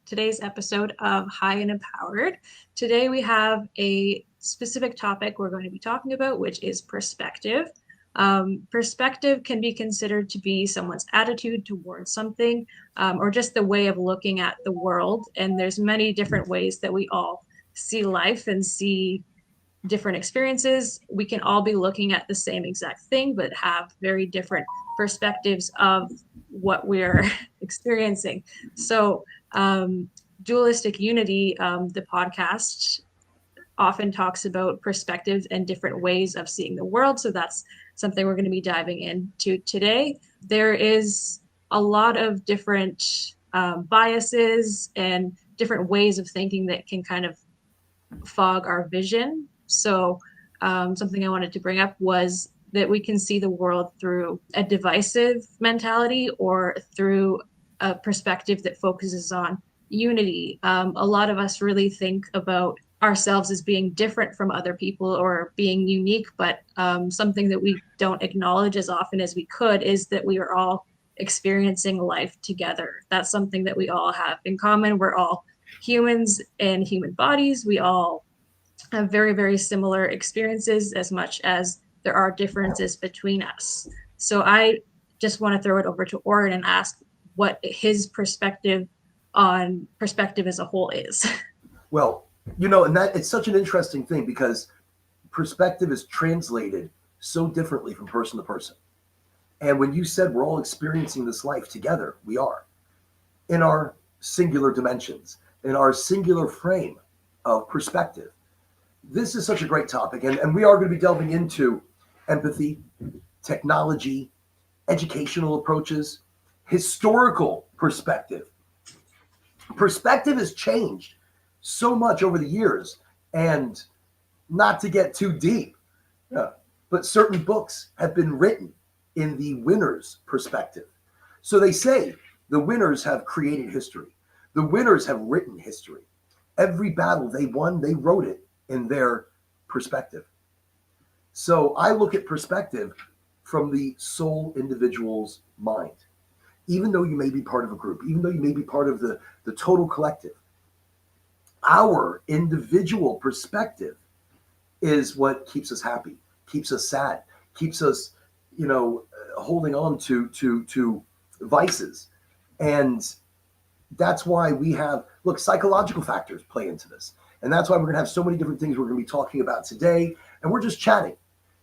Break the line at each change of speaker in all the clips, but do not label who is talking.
today's episode of High and Empowered. Today we have a specific topic we're going to be talking about, which is perspective. Perspective can be considered to be someone's attitude towards something, or just the way of looking at the world. And there's many different ways that we all see life and see different experiences. We can all be looking at the same exact thing, but have very different perspectives of what we're experiencing. So, Dualistic Unity, the podcast, often talks about perspectives and different ways of seeing the world. So that's something we're going to be diving into today. There is a lot of different biases and different ways of thinking that can kind of fog our vision. So something I wanted to bring up was that we can see the world through a divisive mentality or through a perspective that focuses on unity. A lot of us really think about ourselves as being different from other people or being unique, but something that we don't acknowledge as often as we could is that we are all experiencing life together. That's something that we all have in common. We're all humans in human bodies. We all have very, very similar experiences as much as there are differences between us. So I just want to throw it over to Oren and ask what his perspective on perspective as a whole is.
Well, and that it's such an interesting thing because perspective is translated so differently from person to person. And when you said we're all experiencing this life together, we are in our singular dimensions, in our singular frame of perspective. This is such a great topic, and we are going to be delving into empathy, technology, educational approaches, historical perspective. Perspective has changed so much over the years, and not to get too deep, but certain books have been written in the winner's perspective. So they say the winners have created history. The winners have written history. Every battle they won, they wrote it in their perspective. So I look at perspective from the sole individual's mind. Even though you may be part of a group, even though you may be part of the total collective, our individual perspective is what keeps us happy, keeps us sad, keeps us, holding on to vices. And that's why we have, psychological factors play into this. And that's why we're going to have so many different things we're going to be talking about today. And we're just chatting.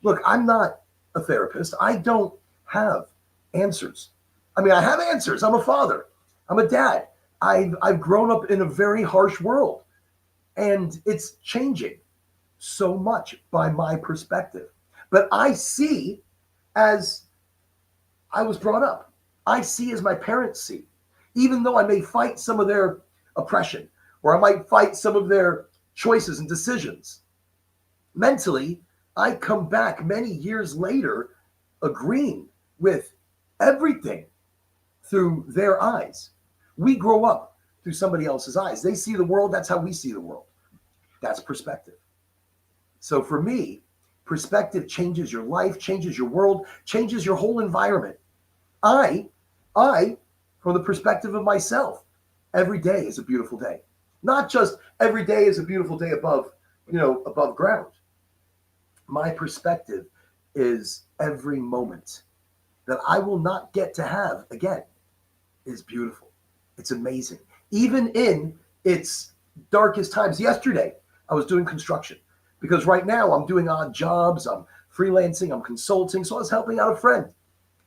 Look, I'm not a therapist. I don't have answers. I mean, I have answers. I'm a father. I'm a dad. I've grown up in a very harsh world. And it's changing so much by my perspective. But I see as I was brought up. I see as my parents see. Even though I may fight some of their oppression, or I might fight some of their choices and decisions, mentally, I come back many years later agreeing with everything through their eyes. We grow up through somebody else's eyes. They see the world. That's how we see the world. That's perspective. So for me, perspective changes your life, changes your world, changes your whole environment. I, from the perspective of myself, every day is a beautiful day. Not just every day is a beautiful day above ground. My perspective is every moment that I will not get to have again is beautiful. It's amazing. Even in its darkest times. Yesterday, I was doing construction because right now I'm doing odd jobs. I'm freelancing. I'm consulting. So I was helping out a friend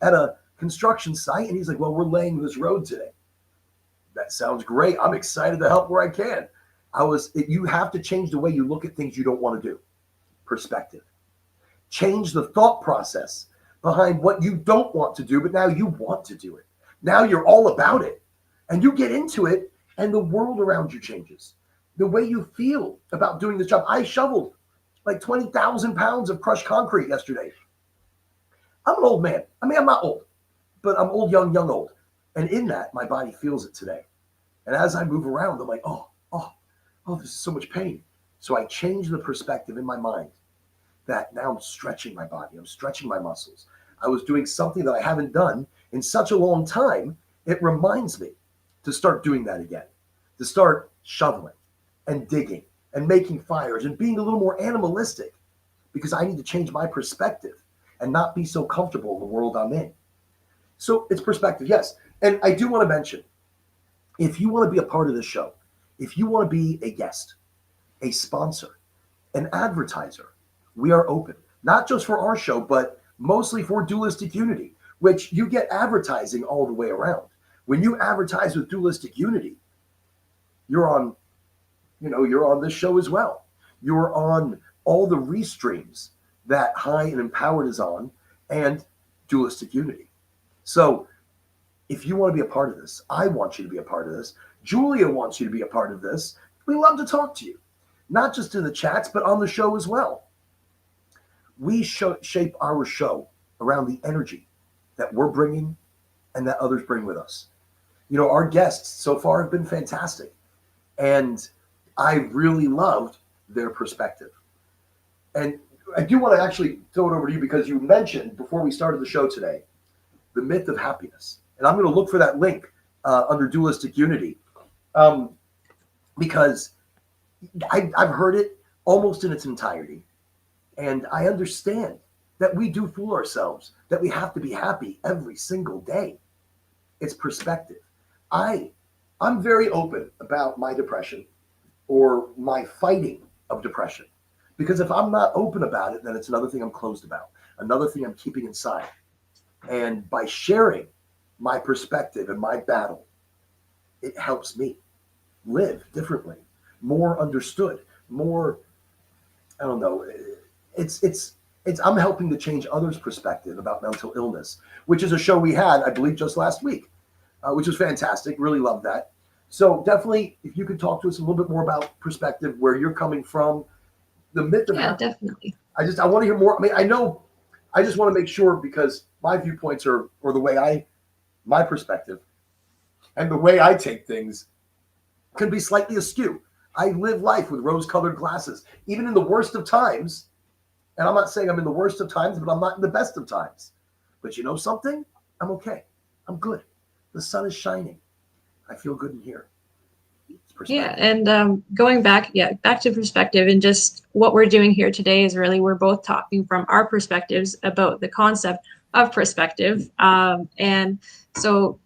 at a construction site. And he's like, well, we're laying this road today. That sounds great. I'm excited to help where I can. You have to change the way you look at things you don't want to do. Perspective. Change the thought process behind what you don't want to do, but now you want to do it. Now you're all about it. And you get into it, and the world around you changes. The way you feel about doing this job. I shoveled like 20,000 pounds of crushed concrete yesterday. I'm an old man. I mean, I'm not old, but I'm old, young old. And in that, my body feels it today. And as I move around, I'm like, oh, this is so much pain. So I change the perspective in my mind that now I'm stretching my body. I'm stretching my muscles. I was doing something that I haven't done in such a long time. It reminds me to start doing that again, to start shoveling and digging and making fires and being a little more animalistic because I need to change my perspective and not be so comfortable in the world I'm in. So it's perspective, yes. And I do want to mention, if you want to be a part of this show, if you want to be a guest, a sponsor, an advertiser, we are open, not just for our show, but mostly for Dualistic Unity, which you get advertising all the way around. When you advertise with Dualistic Unity, you're on, you're on this show as well. You're on all the restreams that High and Empowered is on and Dualistic Unity. So if you want to be a part of this, I want you to be a part of this. Julia wants you to be a part of this. We love to talk to you, not just in the chats, but on the show as well. We shape our show around the energy that we're bringing and that others bring with us. Our guests so far have been fantastic. And I really loved their perspective. And I do want to actually throw it over to you because you mentioned before we started the show today, the myth of happiness. And I'm going to look for that link under Dualistic Unity because I've heard it almost in its entirety. And I understand that we do fool ourselves, that we have to be happy every single day. It's perspective. I'm very open about my depression or my fighting of depression. Because if I'm not open about it, then it's another thing I'm closed about, another thing I'm keeping inside. And by sharing my perspective and my battle, it helps me live differently, more understood, more, I don't know, it's I'm helping to change others' perspective about mental illness, which is a show we had, I believe, just last week, which was fantastic. Really loved that. So definitely, if you could talk to us a little bit more about perspective, where you're coming from, the myth of happiness.
Definitely.
I want to hear more. I mean, I just want to make sure because my viewpoints or the way my perspective and the way I take things can be slightly askew. I live life with rose-colored glasses, even in the worst of times. And I'm not saying I'm in the worst of times, but I'm not in the best of times. But you know something? I'm okay. I'm good. The sun is shining. I feel good in here.
Yeah, and going back to perspective, and just what we're doing here today is really we're both talking from our perspectives about the concept of perspective. And so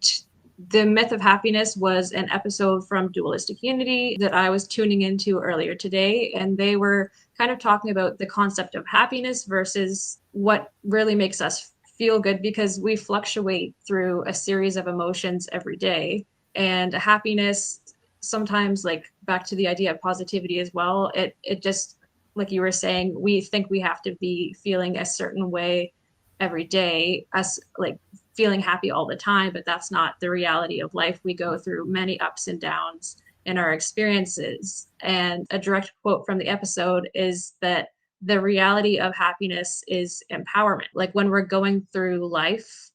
the myth of happiness was an episode from Dualistic Unity that I was tuning into earlier today, and they were kind of talking about the concept of happiness versus what really makes us feel good, because we fluctuate through a series of emotions every day, and happiness sometimes, like back to the idea of positivity as well, it just, like you were saying, we think we have to be feeling a certain way every day, as like feeling happy all the time, but that's not the reality of life. We go through many ups and downs in our experiences. And a direct quote from the episode is that the reality of happiness is empowerment. Like when we're going through life,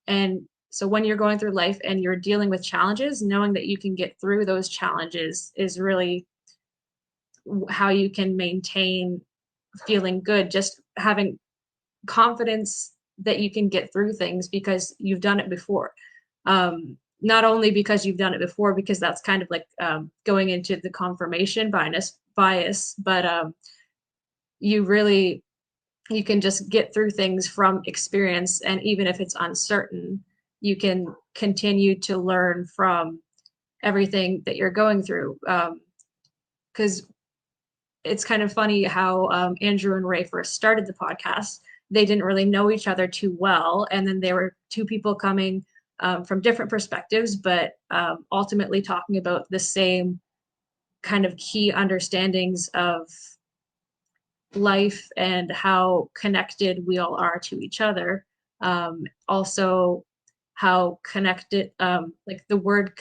and so when you're going through life and you're dealing with challenges, knowing that you can get through those challenges is really how you can maintain feeling good, just having confidence that you can get through things because you've done it before. Not only because you've done it before, because that's kind of like going into the confirmation bias, but you can just get through things from experience. And even if it's uncertain, you can continue to learn from everything that you're going through. Because it's kind of funny how Andrew and Ray first started the podcast. They didn't really know each other too well. And then they were two people coming from different perspectives, but ultimately talking about the same kind of key understandings of life and how connected we all are to each other. Also, how connected, like the word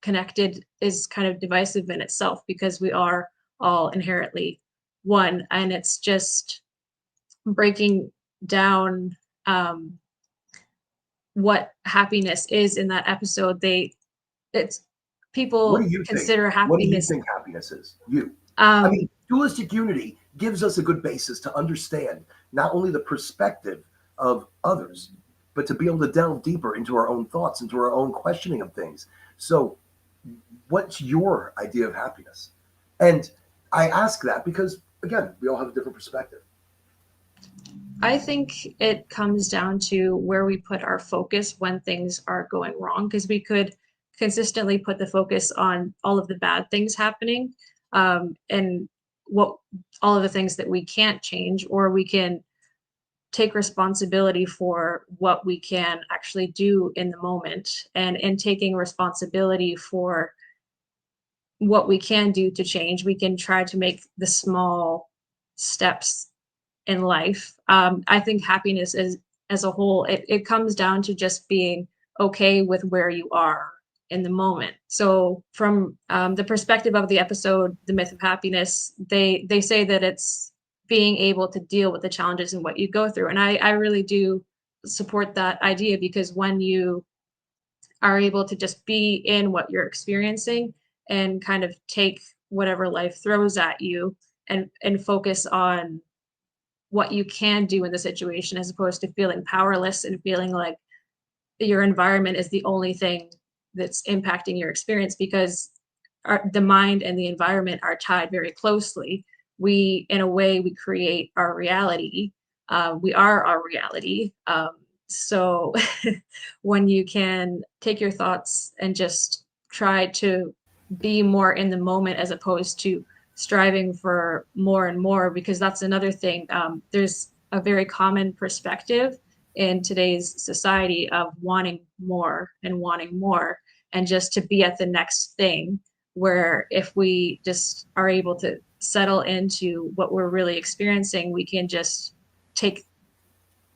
connected is kind of divisive in itself because we are all inherently one. And it's just breaking down what happiness is in that episode. It's
What
people
do you
consider
think? What do you
happiness.
think happiness is? I mean, Dualistic Unity gives us a good basis to understand not only the perspective of others, but to be able to delve deeper into our own thoughts, into our own questioning of things. So What's your idea of happiness? And I ask that because, again, we all have a different perspective.
I think it comes down to where we put our focus when things are going wrong, because we could consistently put the focus on all of the bad things happening, and what all of the things that we can't change, or we can take responsibility for what we can actually do in the moment, and in taking responsibility for what we can do to change, we can try to make the small steps in life. I think happiness is, as a whole, it comes down to just being okay with where you are in the moment. So from the perspective of the episode, The Myth of Happiness, they say that it's being able to deal with the challenges and what you go through. And I really do support that idea, because when you are able to just be in what you're experiencing and kind of take whatever life throws at you, and focus on what you can do in the situation, as opposed to feeling powerless and feeling like your environment is the only thing that's impacting your experience, because the mind and the environment are tied very closely. We, in a way, we create our reality. We are our reality. So when you can take your thoughts and just try to be more in the moment, as opposed to striving for more and more, because that's another thing. There's a very common perspective in today's society of wanting more and wanting more, and just to be at the next thing, where if we just are able to settle into what we're really experiencing, we can just take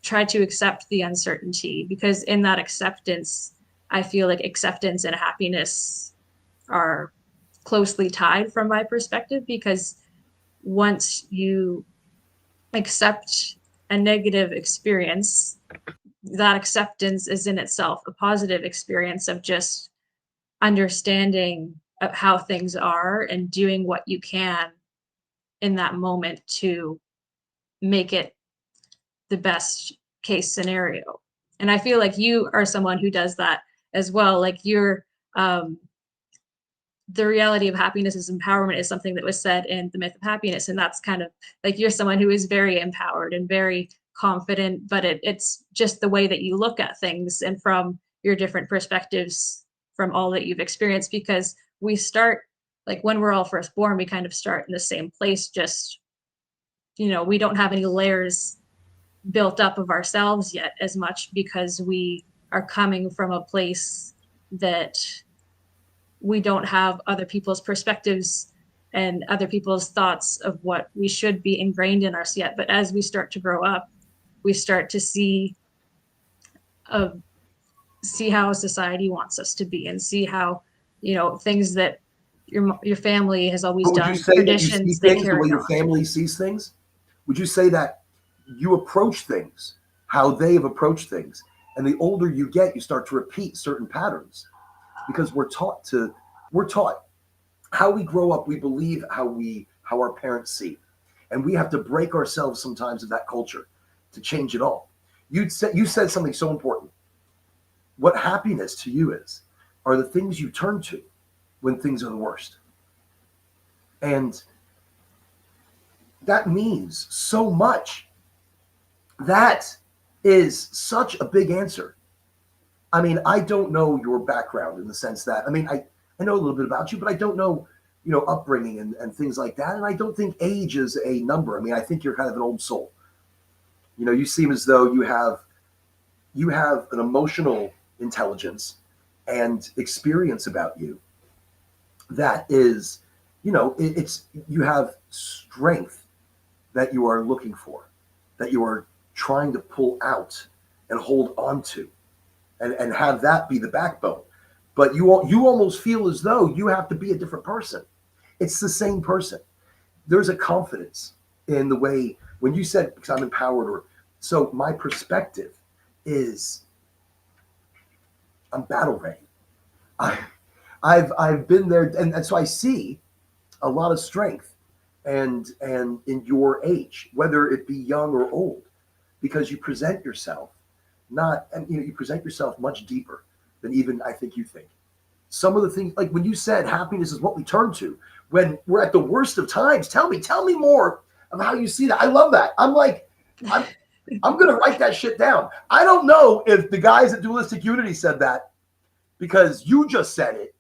try to accept the uncertainty, because in that acceptance, I feel like acceptance and happiness are closely tied from my perspective, because once you accept a negative experience, that acceptance is in itself a positive experience of just understanding of how things are and doing what you can in that moment to make it the best case scenario. And I feel like you are someone who does that as well. Like you're the reality of happiness is empowerment, is something that was said in The Myth of Happiness. And that's kind of like, you're someone who is very empowered and very confident, but it's just the way that you look at things, and from your different perspectives from all that you've experienced. Because we start, like when we're all first born, we kind of start in the same place, just, we don't have any layers built up of ourselves yet as much, because we are coming from a place that we don't have other people's perspectives and other people's thoughts of what we should be ingrained in us yet. But as we start to grow up, we start to uh, see how society wants us to be, and see how, things that your family has always
But would you
done,
say that you see
traditions they
things the way
carry
your
on.
family sees things? Would you say that you approach things how they have approached things, and the older you get, you start to repeat certain patterns because we're taught how we grow up. We believe how our parents see, and we have to break ourselves sometimes of that culture to change it all. You said something so important. What happiness to you is are the things you turn to when things are the worst. And that means so much. That is such a big answer. I mean, I don't know your background in the sense that, I mean, I know a little bit about you, but I don't know, upbringing and things like that. And I don't think age is a number. I mean, I think you're kind of an old soul. You seem as though you have an emotional intelligence and experience about you that is, it's you have strength that you are looking for, that you are trying to pull out and hold on to, and have that be the backbone. But you almost feel as though you have to be a different person. It's the same person. There's a confidence in the way when you said, because I'm empowered, or so my perspective is I'm battle ready. I, I've been there, and so I see a lot of strength and in your age, whether it be young or old, because you present yourself not, and you present yourself much deeper than even I think you think. some of the things, like when you said happiness is what we turn to when we're at the worst of times. Tell me more of how you see that. I love that. I'm going to write that shit down. I don't know if the guys at Dualistic Unity said that because you just said it.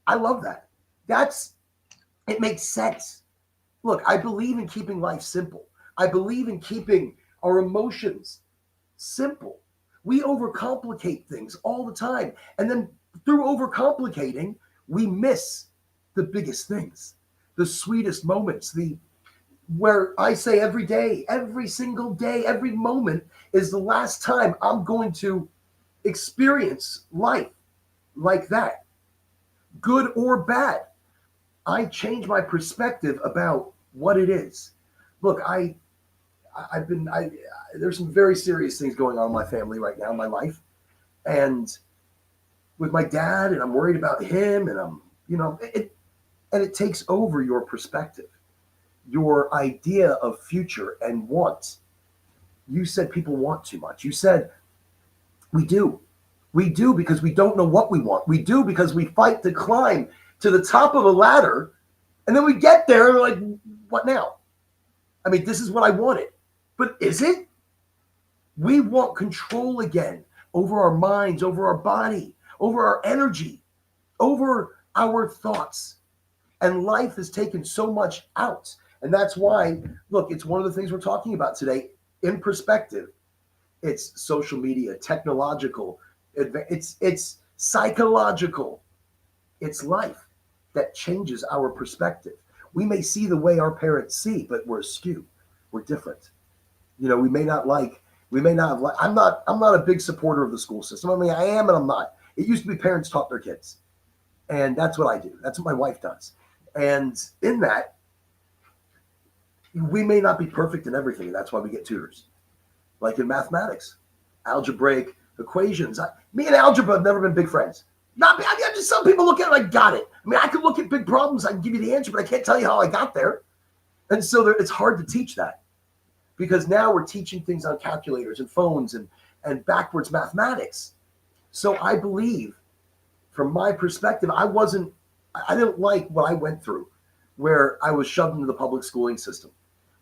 I love that. It makes sense. Look, I believe in keeping life simple. I believe in keeping our emotions simple. We overcomplicate things all the time. And then through overcomplicating, we miss the biggest things, the sweetest moments, where I say every day, every single day, every moment is the last time I'm going to experience life like that, good or bad. I change my perspective about what it is. Look, there's some very serious things going on in my family right now in my life, and with my dad, and I'm worried about him, and it takes over your perspective, your idea of future and want. You said people want too much. You said we do. We do because we don't know what we want. We do because we fight to climb to the top of a ladder, and then we get there and we're like, what now? I mean, this is what I wanted. But is it? We want control again over our minds, over our body, over our energy, over our thoughts. And life has taken so much out. And that's why, look, it's one of the things we're talking about today in perspective. It's social media, technological, it's psychological. It's life that changes our perspective. We may see the way our parents see, but we're askew. We're different. We may not have like, I'm not a big supporter of the school system. I mean, I am and I'm not. It used to be parents taught their kids. And that's what I do. That's what my wife does. And in that, we may not be perfect in everything. That's why we get tutors. Like in mathematics, algebraic equations. Me and algebra have never been big friends. Just some people look at it like, got it. I mean, I could look at big problems. I can give you the answer, but I can't tell you how I got there. And so it's hard to teach that because now we're teaching things on calculators and phones and backwards mathematics. So I believe, from my perspective, I didn't like what I went through, where I was shoved into the public schooling system.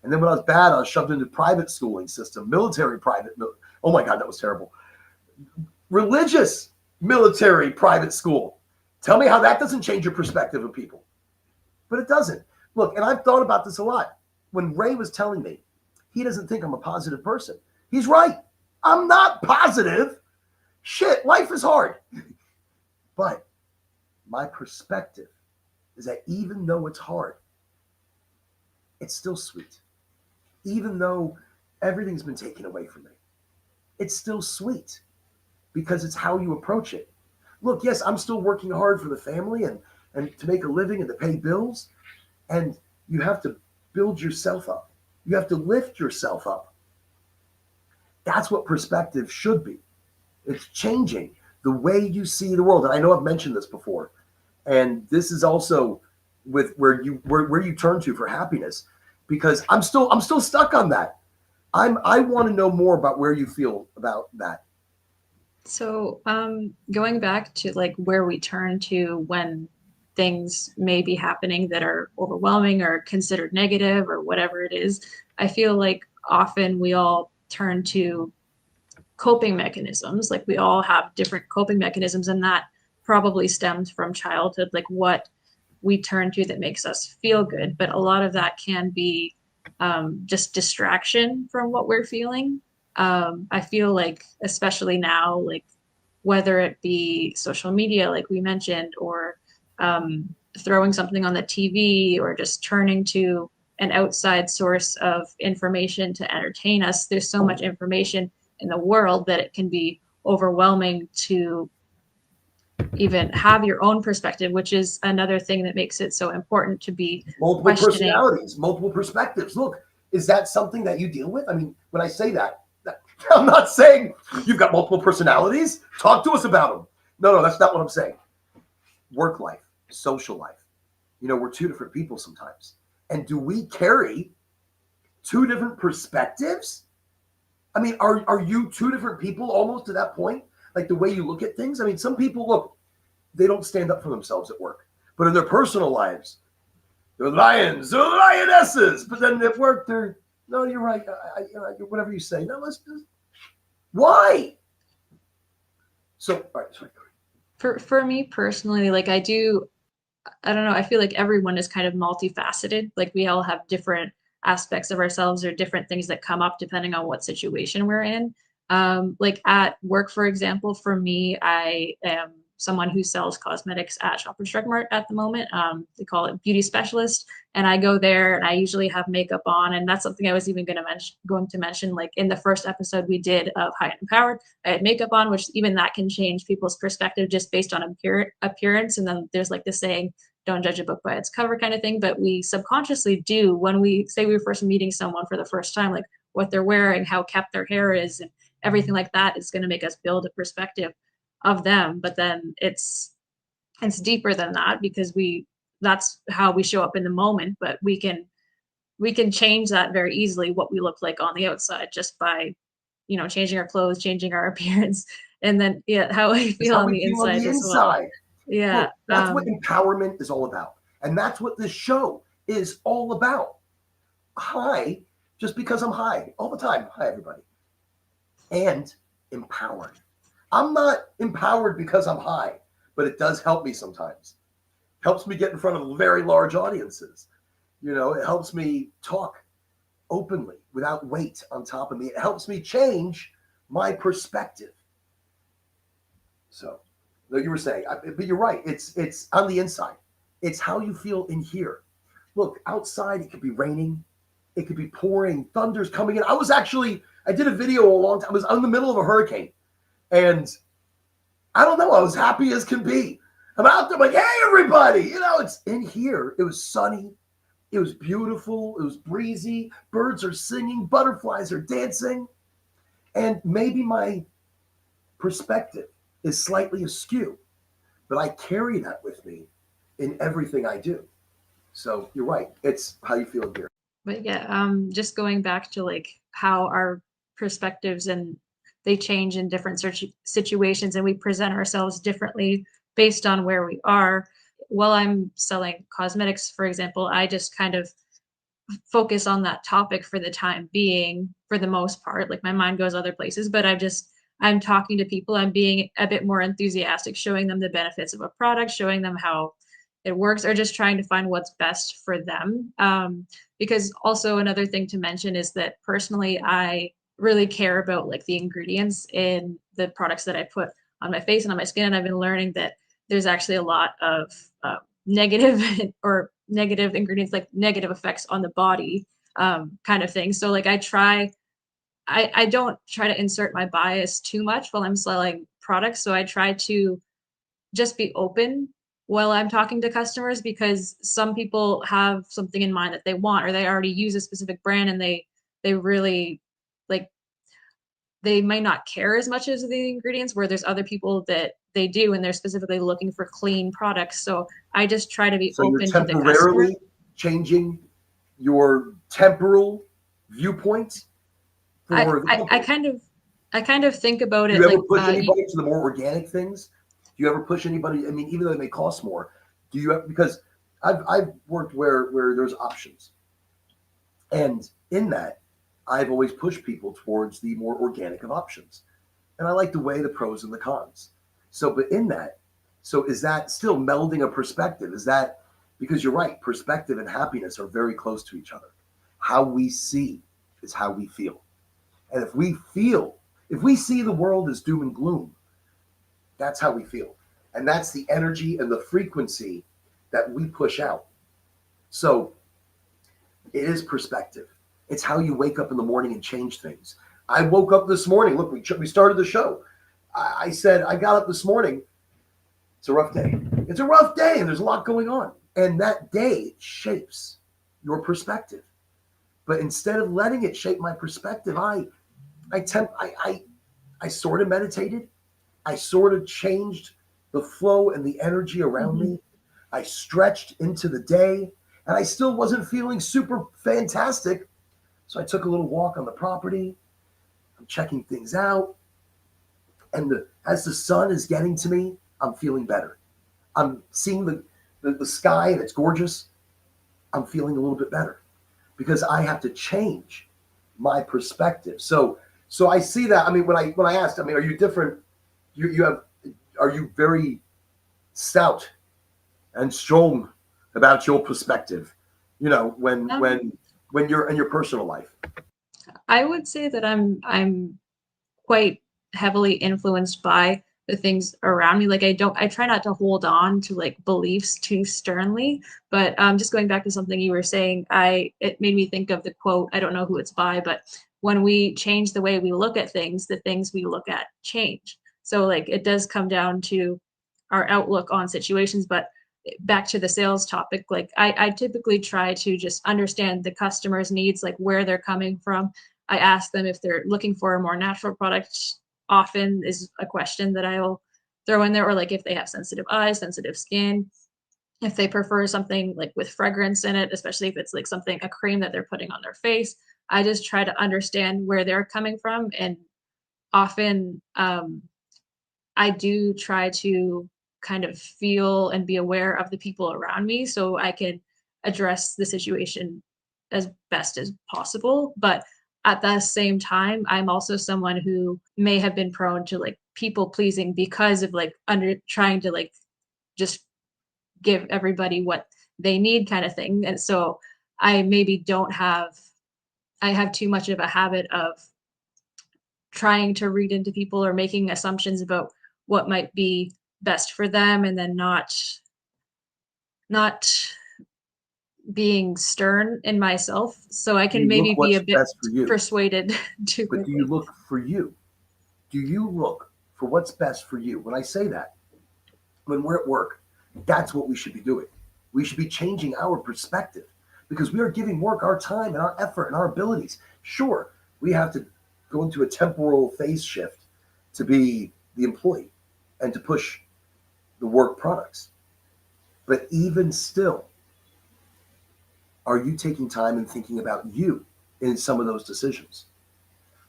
And then when I was bad, I was shoved into private schooling system, military private. Oh my God, that was terrible. Religious military private school. Tell me how that doesn't change your perspective of people. But it doesn't. Look, and I've thought about this a lot. When Ray was telling me he doesn't think I'm a positive person, he's right. I'm not positive. Shit, life is hard. But my perspective is that even though it's hard, it's still sweet. Even though everything's been taken away from me, it's still sweet because it's how you approach it. Look, yes, I'm still working hard for the family and to make a living and to pay bills. And you have to build yourself up. You have to lift yourself up. That's what perspective should be. It's changing the way you see the world. And I know I've mentioned this before. And this is also with where you turn to for happiness, because I'm still stuck on that. I want to know more about where you feel about that.
So, going back to like where we turn to when things may be happening that are overwhelming or considered negative or whatever it is, I feel like often we all turn to coping mechanisms. Like we all have different coping mechanisms, and that probably stems from childhood, like what we turn to that makes us feel good. But a lot of that can be just distraction from what we're feeling. I feel like, especially now, like whether it be social media, like we mentioned, or throwing something on the TV, or just turning to an outside source of information to entertain us. There's so much information in the world that it can be overwhelming to even have your own perspective, which is another thing that makes it so important to be
Multiple
questioning.
personalities, multiple perspectives. Look, is that something that you deal with? I mean, when I say that, I'm not saying you've got multiple personalities. Talk to us about them. No, that's not what I'm saying. Work life, social life. We're two different people sometimes. And do we carry two different perspectives? I mean, are you two different people almost to that point? Like the way you look at things? I mean, some people, look, they don't stand up for themselves at work. But in their personal lives, they're lions, they're lionesses. But then at work, they're, no, you're right. Whatever you say. No, let's just, why? So, all right, sorry.
For me personally, like I don't know, I feel like everyone is kind of multifaceted. Like we all have different aspects of ourselves or different things that come up depending on what situation we're in. Like at work, for example, for me, I am someone who sells cosmetics at Shoppers Drug Mart at the moment. They call it beauty specialist, and I go there and I usually have makeup on, and that's something I was even going to mention. Like in the first episode we did of High and Empowered, I had makeup on, which even that can change people's perspective just based on appearance. And then there's like the saying, don't judge a book by its cover kind of thing. But we subconsciously do when we say we were first meeting someone for the first time, like what they're wearing, how kept their hair is, and everything like that is going to make us build a perspective of them. But then it's deeper than that because that's how we show up in the moment. But we can change that very easily, what we look like on the outside, just by changing our clothes, changing our appearance, and then how we
It's
feel
how
on
we
the
feel on
inside
the
as well.
inside.
Yeah.
Look, that's what empowerment is all about. And that's what this show is all about. Hi, just because I'm high all the time. Hi, everybody. And empowered. I'm not empowered because I'm high, but it does help me sometimes. Helps me get in front of very large audiences. It helps me talk openly without weight on top of me. It helps me change my perspective. So, like you were saying, but you're right. It's on the inside. It's how you feel in here. Look, outside it could be raining, it could be pouring, thunder's coming in. I did a video a long time. I was in the middle of a hurricane, and I don't know. I was happy as can be. I'm out there, like, hey, everybody! It's in here. It was sunny. It was beautiful. It was breezy. Birds are singing. Butterflies are dancing. And maybe my perspective is slightly askew, but I carry that with me in everything I do. So you're right. It's how you feel here.
But yeah, just going back to like how our perspectives and they change in different situations, and we present ourselves differently based on where we are. While I'm selling cosmetics, for example, I just kind of focus on that topic for the time being, for the most part. Like my mind goes other places, but I'm talking to people, I'm being a bit more enthusiastic, showing them the benefits of a product, showing them how it works, or just trying to find what's best for them. Because also another thing to mention is that personally, I really care about like the ingredients in the products that I put on my face and on my skin. And I've been learning that there's actually a lot of negative or negative ingredients, like negative effects on the body, kind of thing. So like I don't try to insert my bias too much while I'm selling products. So I try to just be open while I'm talking to customers, because some people have something in mind that they want, or they already use a specific brand and they really like, they might not care as much as the ingredients, where there's other people that they do and they're specifically looking for clean products. So I just try to be
So you're
open to the customer.
temporarily changing your temporal viewpoint for the company.
I kind of think about
Do
it
you ever
like
push anybody to the more organic things? Do you ever push anybody? I mean, even though they may cost more, do you have, because I've worked where there's options, and in that, I've always pushed people towards the more organic of options, and I like to weigh the pros and the cons. So, but in that, so is that still melding a perspective? Is that, because you're right, perspective and happiness are very close to each other. How we see is how we feel, and if we see the world as doom and gloom, that's how we feel. And that's the energy and the frequency that we push out. So it is perspective. It's how you wake up in the morning and change things. I woke up this morning. Look, we started the show. I said, I got up this morning. It's a rough day. It's a rough day, and there's a lot going on. And that day shapes your perspective. But instead of letting it shape my perspective, I sort of meditated. I sort of changed the flow and the energy around me. I stretched into the day, and I still wasn't feeling super fantastic. So I took a little walk on the property. I'm checking things out. And as the sun is getting to me, I'm feeling better. I'm seeing the sky and it's gorgeous, I'm feeling a little bit better because I have to change my perspective. So I see that. I mean, when I asked, I mean, are you different? You have, are you very stout and strong about your perspective? You know,
Um,
when you're in your personal life.
I would say that I'm quite heavily influenced by the things around me. Like I try not to hold on to like beliefs too sternly. But just going back to something you were saying, it made me think of the quote. I don't know who it's by, but when we change the way we look at things, the things we look at change. So like it does come down to our outlook on situations. But back to the sales topic, like I typically try to just understand the customer's needs, like where they're coming from. I ask them if they're looking for a more natural product, often is a question that I'll throw in there, or like if they have sensitive eyes, sensitive skin, if they prefer something like with fragrance in it, especially if it's like something, a cream that they're putting on their face. I just try to understand where they're coming from. And often I do try to kind of feel and be aware of the people around me so I can address the situation as best as possible. But at the same time, I'm also someone who may have been prone to like people pleasing because of like under trying to like just give everybody what they need kind of thing. And so I maybe don't have, I have too much of a habit of trying to read into people or making assumptions about what might be best for them, and then not being stern in myself, so I
Do
can
you
maybe
look
be a
what's
bit
best for you?
persuaded too
But do you
quickly.
look for you? Do you look for what's best for you? When I say that, when we're at work, that's what we should be doing. We should be changing our perspective because we are giving work our time and our effort and our abilities. Sure, we have to go into a temporal phase shift to be the employee and to push the work products. But even still, are you taking time and thinking about you in some of those decisions?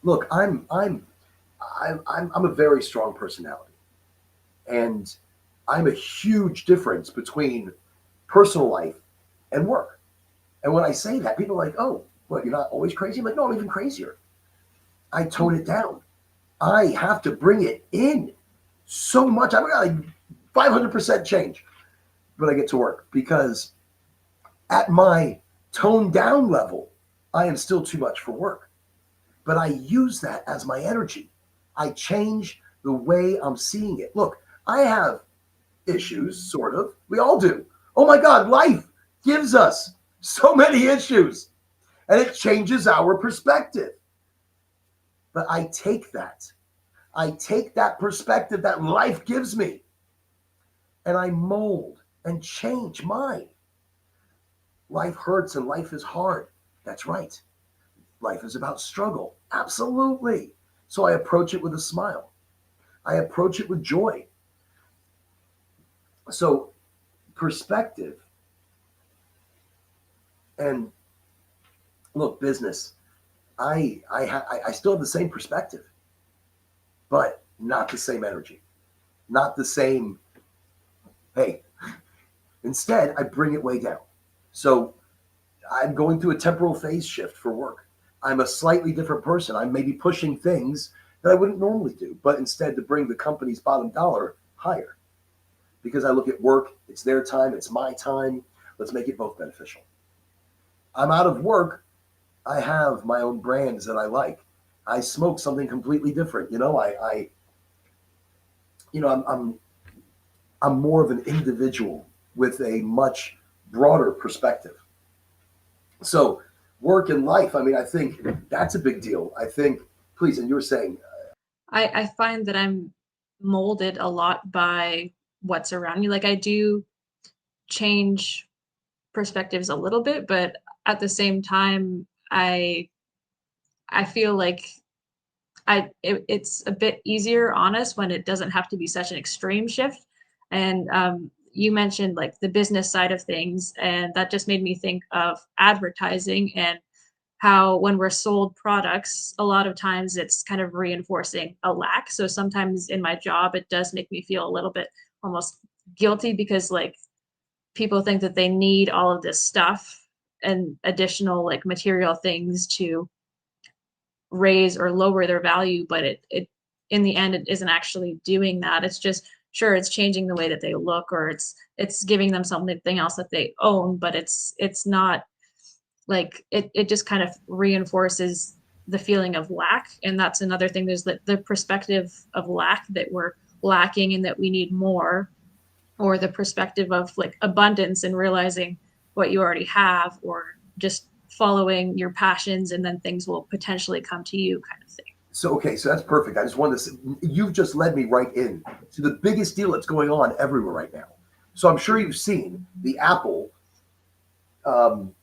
Look, I'm a very strong personality, and I'm a huge difference between personal life and work. And when I say that, people are like, "Oh, what? You're not always crazy?" I'm like, "No, I'm even crazier. I tone it down. I have to bring it in so much. I'm like 500% change when I get to work because at my toned down level, I am still too much for work. But I use that as my energy. I change the way I'm seeing it. Look, I have issues, sort of. We all do. Oh my God, life gives us so many issues and it changes our perspective. But I take that perspective that life gives me and I mold and change mine. Life hurts and life is hard. That's right. Life is about struggle. Absolutely. So I approach it with a smile. I approach it with joy. So perspective and look, business. I still have the same perspective, but not the same energy, not the same. Hey, instead I bring it way down. So I'm going through a temporal phase shift for work. I'm a slightly different person. I'm maybe pushing things that I wouldn't normally do, but instead to bring the company's bottom dollar higher because I look at work, it's their time, it's my time. Let's make it both beneficial. I'm out of work. I have my own brands that I like. I smoke something completely different. I'm more of an individual with a much broader perspective. So work and life, I mean, I think that's a big deal. I think, please, and you were saying,
I find that I'm molded a lot by what's around me. Like I do change perspectives a little bit, but at the same time, I feel like it's a bit easier on us when it doesn't have to be such an extreme shift. And you mentioned like the business side of things, and that just made me think of advertising and how when we're sold products, a lot of times it's kind of reinforcing a lack. So sometimes in my job, it does make me feel a little bit almost guilty because like people think that they need all of this stuff and additional like material things to raise or lower their value, but it in the end it isn't actually doing that. It's just sure it's changing the way that they look, or it's giving them something else that they own, but it's not like it just kind of reinforces the feeling of lack. And that's another thing. There's the perspective of lack, that we're lacking and that we need more, or the perspective of like abundance and realizing what you already have, or just following your passions and then things will potentially come to you kind of thing.
So, okay, so that's perfect. I just wanted to say, you've just led me right in to the biggest deal that's going on everywhere right now. So I'm sure you've seen the Apple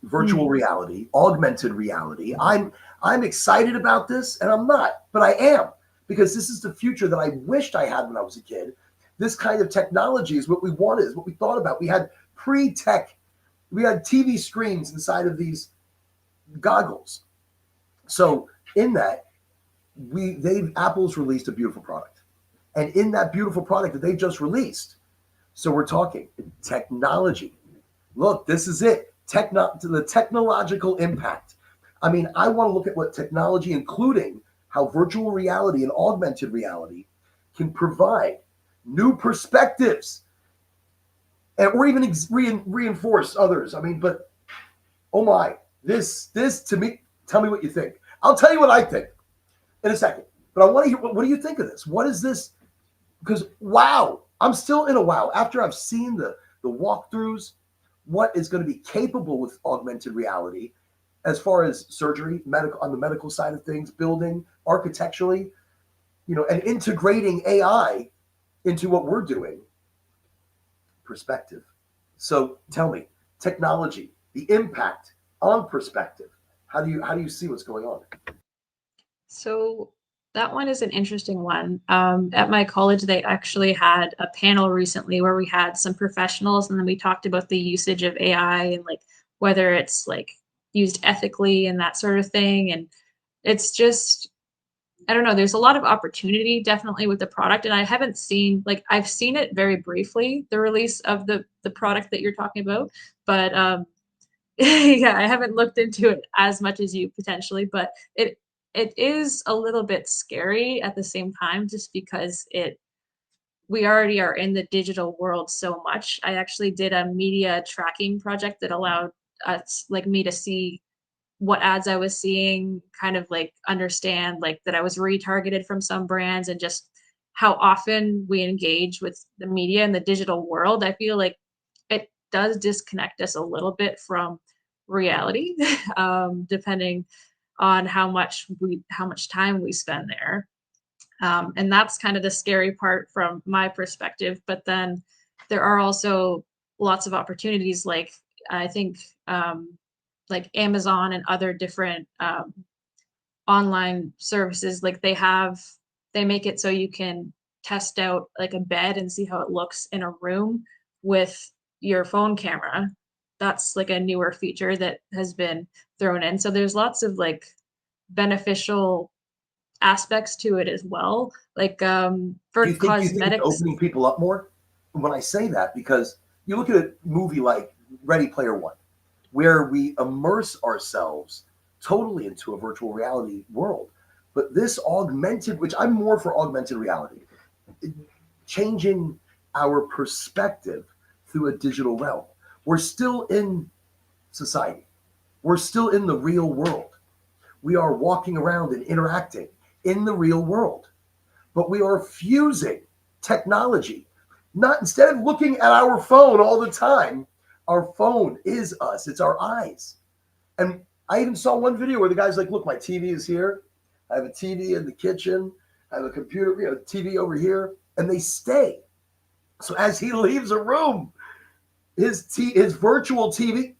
virtual reality, augmented reality. I'm excited about this, and I'm not, but I am, because this is the future that I wished I had when I was a kid. This kind of technology is what we wanted, is what we thought about. We had pre-tech, we had TV screens inside of these goggles. So in that, Apple's released a beautiful product, and in that beautiful product that they just released, so we're talking technology. Look, this is it. The technological impact. I mean, I want to look at what technology, including how virtual reality and augmented reality can provide new perspectives, and or even reinforce others. I mean, but oh my, this to me, tell me what you think. I'll tell you what I think in a second. But I want to hear, what do you think of this? What is this? Because wow, I'm still in a wow. After I've seen the walkthroughs, what is going to be capable with augmented reality as far as surgery, medical, on the medical side of things, building, architecturally, and integrating AI into what we're doing. Perspective. So tell me, technology, the impact on perspective. How do you see what's going on?
So that one is an interesting one. At my college, they actually had a panel recently where we had some professionals, and then we talked about the usage of AI and like whether it's like used ethically and that sort of thing. And it's just, I don't know, there's a lot of opportunity definitely with the product. And I haven't seen, like, I've seen it very briefly, the release of the product that you're talking about, but yeah, I haven't looked into it as much as you potentially, but it is a little bit scary at the same time, just because we already are in the digital world so much. I actually did a media tracking project that allowed us, like me, to see what ads I was seeing, kind of like understand like that I was retargeted from some brands, and just how often we engage with the media in the digital world. I feel like it does disconnect us a little bit from reality, depending on how much time we spend there. And that's kind of the scary part from my perspective. But then there are also lots of opportunities, like I think like Amazon and other different online services, like they make it so you can test out like a bed and see how it looks in a room with your phone camera. That's like a newer feature that has been thrown in. So there's lots of like beneficial aspects to it as well. Like
Do
for
you think it's
cosmetics.
opening people up more? When I say that, because you look at a movie like Ready Player One, where we immerse ourselves totally into a virtual reality world. But this augmented, which I'm more for augmented reality, changing our perspective through a digital realm. We're still in society. We're still in the real world. We are walking around and interacting in the real world, but we are fusing technology. Not, instead of looking at our phone all the time, our phone is us. It's our eyes. And I even saw one video where the guy's like, look, my TV is here. I have a TV in the kitchen. I have a computer, TV over here. And they stay. So as he leaves a room, his virtual TV,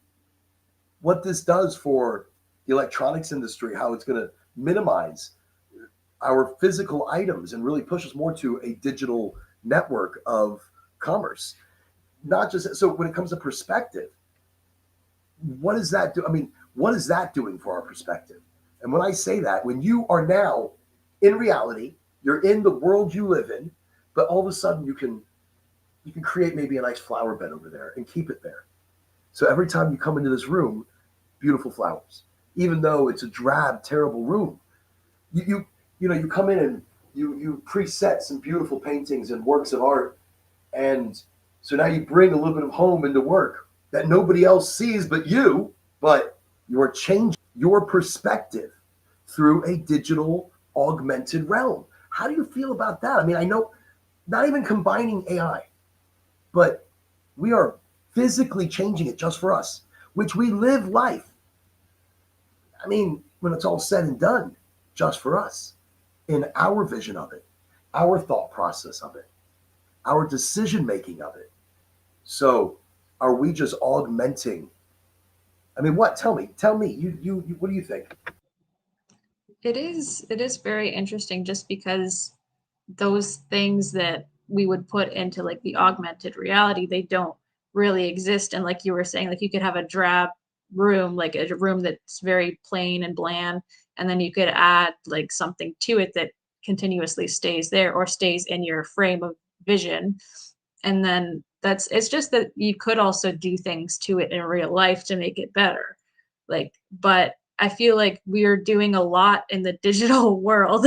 what this does for the electronics industry, how it's going to minimize our physical items and really push us more to a digital network of commerce. Not just so when it comes to perspective, what does that do? I mean, what is that doing for our perspective? And when I say that, when you are now in reality, you're in the world you live in, but all of a sudden you can you can create maybe a nice flower bed over there and keep it there. So every time you come into this room, beautiful flowers. Even though it's a drab, terrible room, you you you come in and you preset some beautiful paintings and works of art, and so now you bring a little bit of home into work that nobody else sees but you. But you're changing your perspective through a digital augmented realm. How do you feel about that? I mean, I know not even combining AI, but we are physically changing it just for us, which we live life. I mean, when it's all said and done, just for us, in our vision of it, our thought process of it, our decision making of it. So, are we just augmenting? I mean, what? Tell me. You what do you think?
It is very interesting just because those things that we would put into like the augmented reality, they don't really exist. And like you were saying, like you could have a drab room, like a room that's very plain and bland, and then you could add like something to it that continuously stays there or stays in your frame of vision. And then that's it's just that you could also do things to it in real life to make it better. Like, but I feel like we're doing a lot in the digital world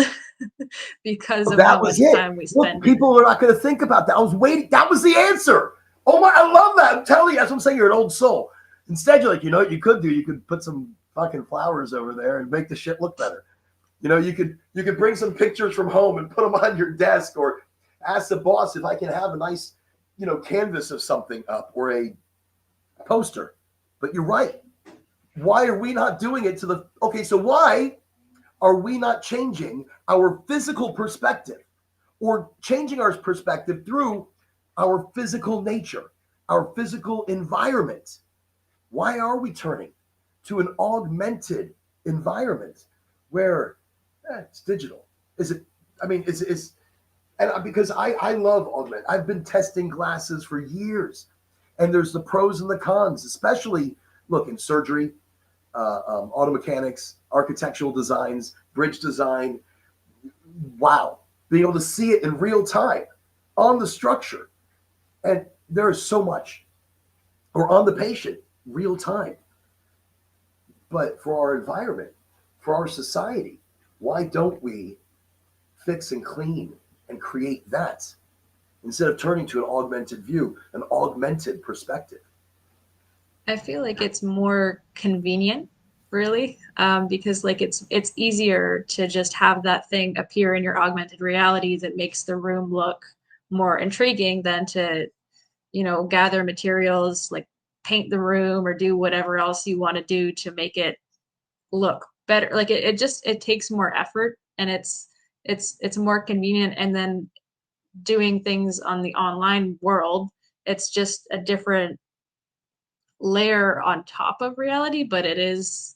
because of
That
how
was
much
it.
time we
Look,
spend in it.
people are not going to think about that. I was waiting. That was the answer. Oh my, I love that. I'm telling you, that's what I'm saying. You're an old soul. Instead, you're like, you know what you could do? You could put some fucking flowers over there and make the shit look better. You could bring some pictures from home and put them on your desk, or ask the boss if I can have a nice, canvas of something up, or a poster. But you're right. Why are we not doing it to the okay? So why are we not changing our physical perspective, or changing our perspective through our physical nature, our physical environment? Why are we turning to an augmented environment where it's digital? Is it? I mean, is and because I love augment. I've been testing glasses for years, and there's the pros and the cons, especially look in surgery, auto mechanics, architectural designs, bridge design. Wow, being able to see it in real time on the structure, and there is so much, or on the patient, real time. But for our environment, for our society, why don't we fix and clean and create that instead of turning to an augmented view, an augmented perspective?
I feel like it's more convenient, really, because like it's easier to just have that thing appear in your augmented reality that makes the room look more intriguing than to, gather materials, like paint the room or do whatever else you want to do to make it look better. Like it takes more effort, and it's more convenient. And then doing things on the online world, it's just a different layer on top of reality, but it's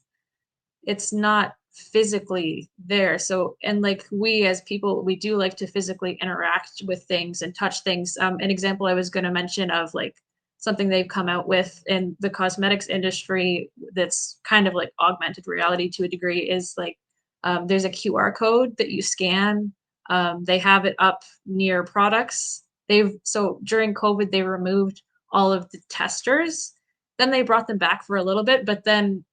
not physically there. So, and like we as people, we do like to physically interact with things and touch things. An example I was going to mention of like something they've come out with in the cosmetics industry that's kind of like augmented reality to a degree is like there's a QR code that you scan. They have it up near products. So during COVID, they removed all of the testers. Then they brought them back for a little bit, but then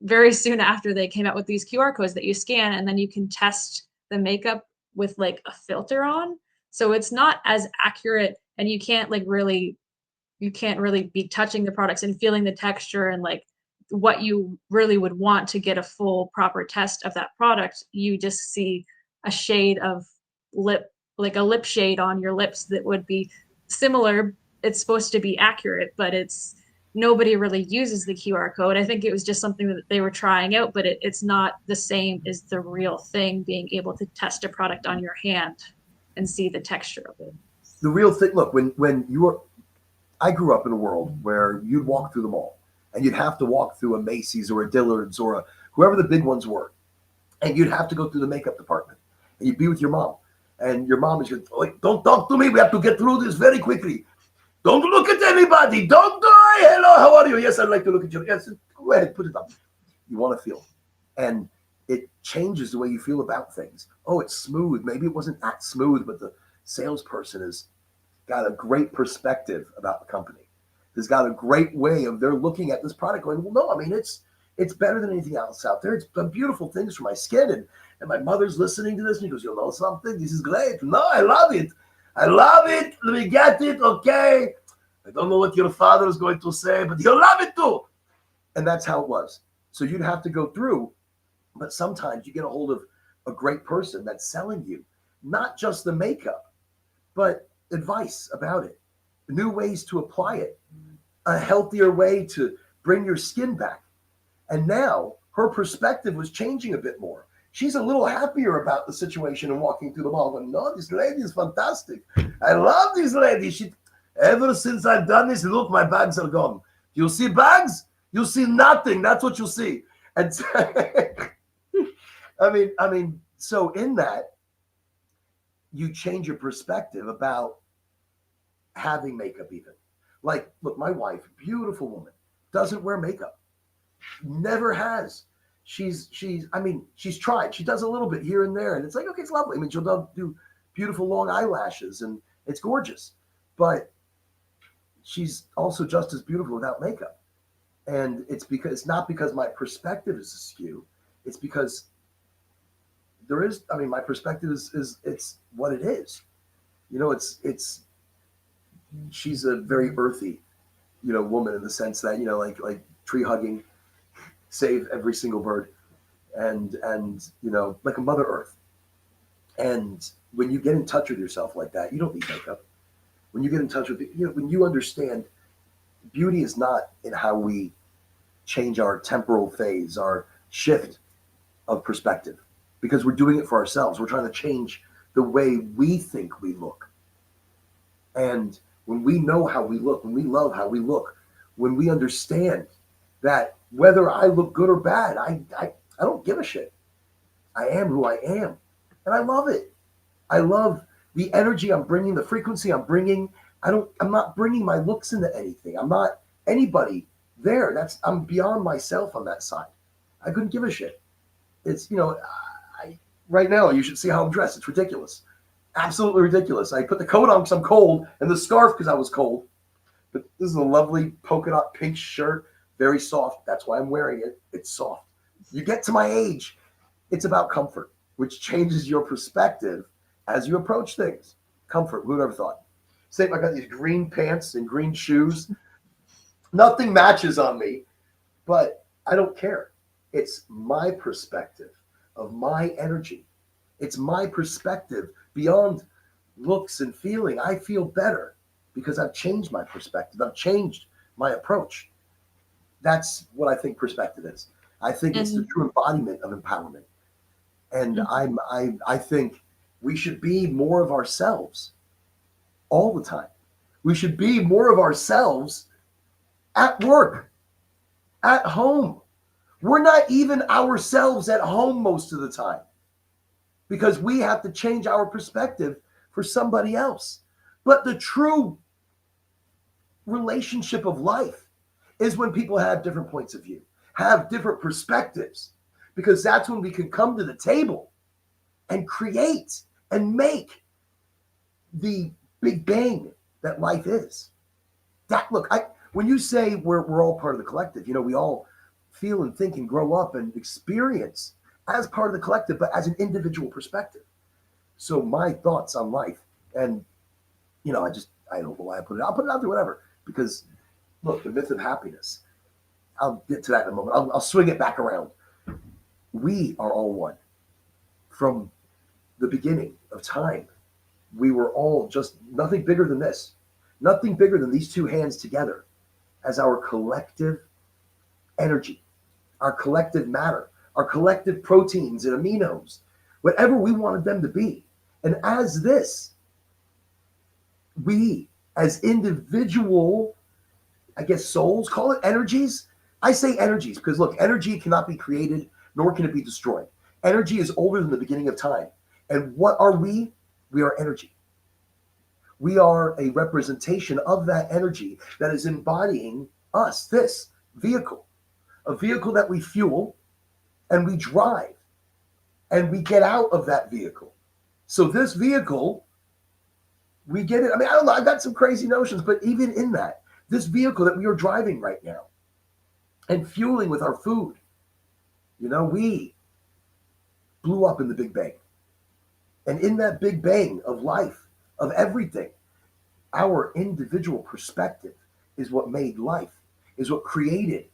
very soon after they came out with these QR codes that you scan, and then you can test the makeup with like a filter on. So it's not as accurate, and you can't really be touching the products and feeling the texture and like what you really would want to get a full proper test of that product. You just see a shade of lip, like a lip shade on your lips that would be similar. It's supposed to be accurate, but nobody really uses the QR code. I think it was just something that they were trying out, but it's not the same as the real thing, being able to test a product on your hand and see the texture of it.
The real thing. Look, when you were, I grew up in a world where you'd walk through the mall, and you'd have to walk through a Macy's or a Dillard's or whoever the big ones were, and you'd have to go through the makeup department, and you'd be with your mom, and your mom is going, like, don't talk to me. We have to get through this very quickly. Don't look at anybody. Don't die. Hello, how are you? Yes, I'd like to look at you. Yes, go ahead, put it up. You want to feel. And it changes the way you feel about things. Oh, it's smooth. Maybe it wasn't that smooth, but the salesperson is got a great perspective about the company, has got a great way of they're looking at this product going, well, no, I mean, it's better than anything else out there. It's done beautiful things for my skin. And my mother's listening to this and he goes, you know something? This is great. No, I love it. I love it. Let me get it. Okay. I don't know what your father is going to say, but you'll love it too. And that's how it was. So you'd have to go through, but sometimes you get a hold of a great person that's selling you not just the makeup, but advice about it, new ways to apply it, a healthier way to bring your skin back. And now her perspective was changing a bit more. She's a little happier about the situation and walking through the mall going, no, this lady is fantastic. I love this lady. Ever since I've done this, look, my bags are gone. You'll see bags? You'll see nothing. That's what you'll see. And I mean, so in that, you change your perspective about having makeup even. Like, look, my wife, beautiful woman, doesn't wear makeup. Never has. She's tried. She does a little bit here and there, and it's like, okay, it's lovely. I mean, she'll do beautiful long eyelashes, and it's gorgeous. But she's also just as beautiful without makeup. And it's not because my perspective is askew. It's because my perspective is it's what it is. You know, she's a very earthy, woman in the sense that, like tree hugging, save every single bird, and like a Mother Earth. And when you get in touch with yourself like that, you don't need makeup. When you get in touch with it, when you understand beauty is not in how we change our temporal phase, our shift of perspective, because we're doing it for ourselves. We're trying to change the way we think we look. And when we know how we look, when we love how we look, when we understand that whether I look good or bad, I don't give a shit. I am who I am. And I love it. I love the energy I'm bringing, the frequency I'm bringing. I'm not bringing my looks into anything. I'm not anybody there. I'm beyond myself on that side. I couldn't give a shit. It's, right now, you should see how I'm dressed. It's ridiculous. Absolutely ridiculous. I put the coat on because I'm cold and the scarf because I was cold. But this is a lovely polka dot pink shirt, very soft. That's why I'm wearing it. It's soft. You get to my age, it's about comfort, which changes your perspective as you approach things. Comfort, who'd ever thought? Same, I got these green pants and green shoes. Nothing matches on me, but I don't care. It's my perspective of my energy. It's my perspective beyond looks and feeling. I feel better because I've changed my perspective. I've changed my approach. That's what I think perspective is. I think it's the true embodiment of empowerment. And I think we should be more of ourselves all the time. We should be more of ourselves at work, at home. We're not even ourselves at home most of the time because we have to change our perspective for somebody else. But the true relationship of life is when people have different points of view, have different perspectives, because that's when we can come to the table and create and make the big bang that life is. When you say we're all part of the collective, we all feel and think and grow up and experience as part of the collective, but as an individual perspective. So my thoughts on life, and I don't know why I put it. I'll put it out there, whatever. Because look, the myth of happiness. I'll get to that in a moment. I'll swing it back around. We are all one. From the beginning of time, we were all just nothing bigger than this. Nothing bigger than these two hands together as our collective energy, our collective matter, our collective proteins and aminos, whatever we wanted them to be. And as this, we as individual, souls, call it energies. I say energies because look, energy cannot be created, nor can it be destroyed. Energy is older than the beginning of time. And what are we? We are energy. We are a representation of that energy that is embodying us, this vehicle, a vehicle that we fuel and we drive and we get out of that vehicle. So this vehicle We get it. I mean, I don't know. I've got some crazy notions, but even in that, this vehicle that we are driving right now and fueling with our food, we blew up in the Big Bang. And in that Big Bang of life, of everything, our individual perspective is what made life, is what created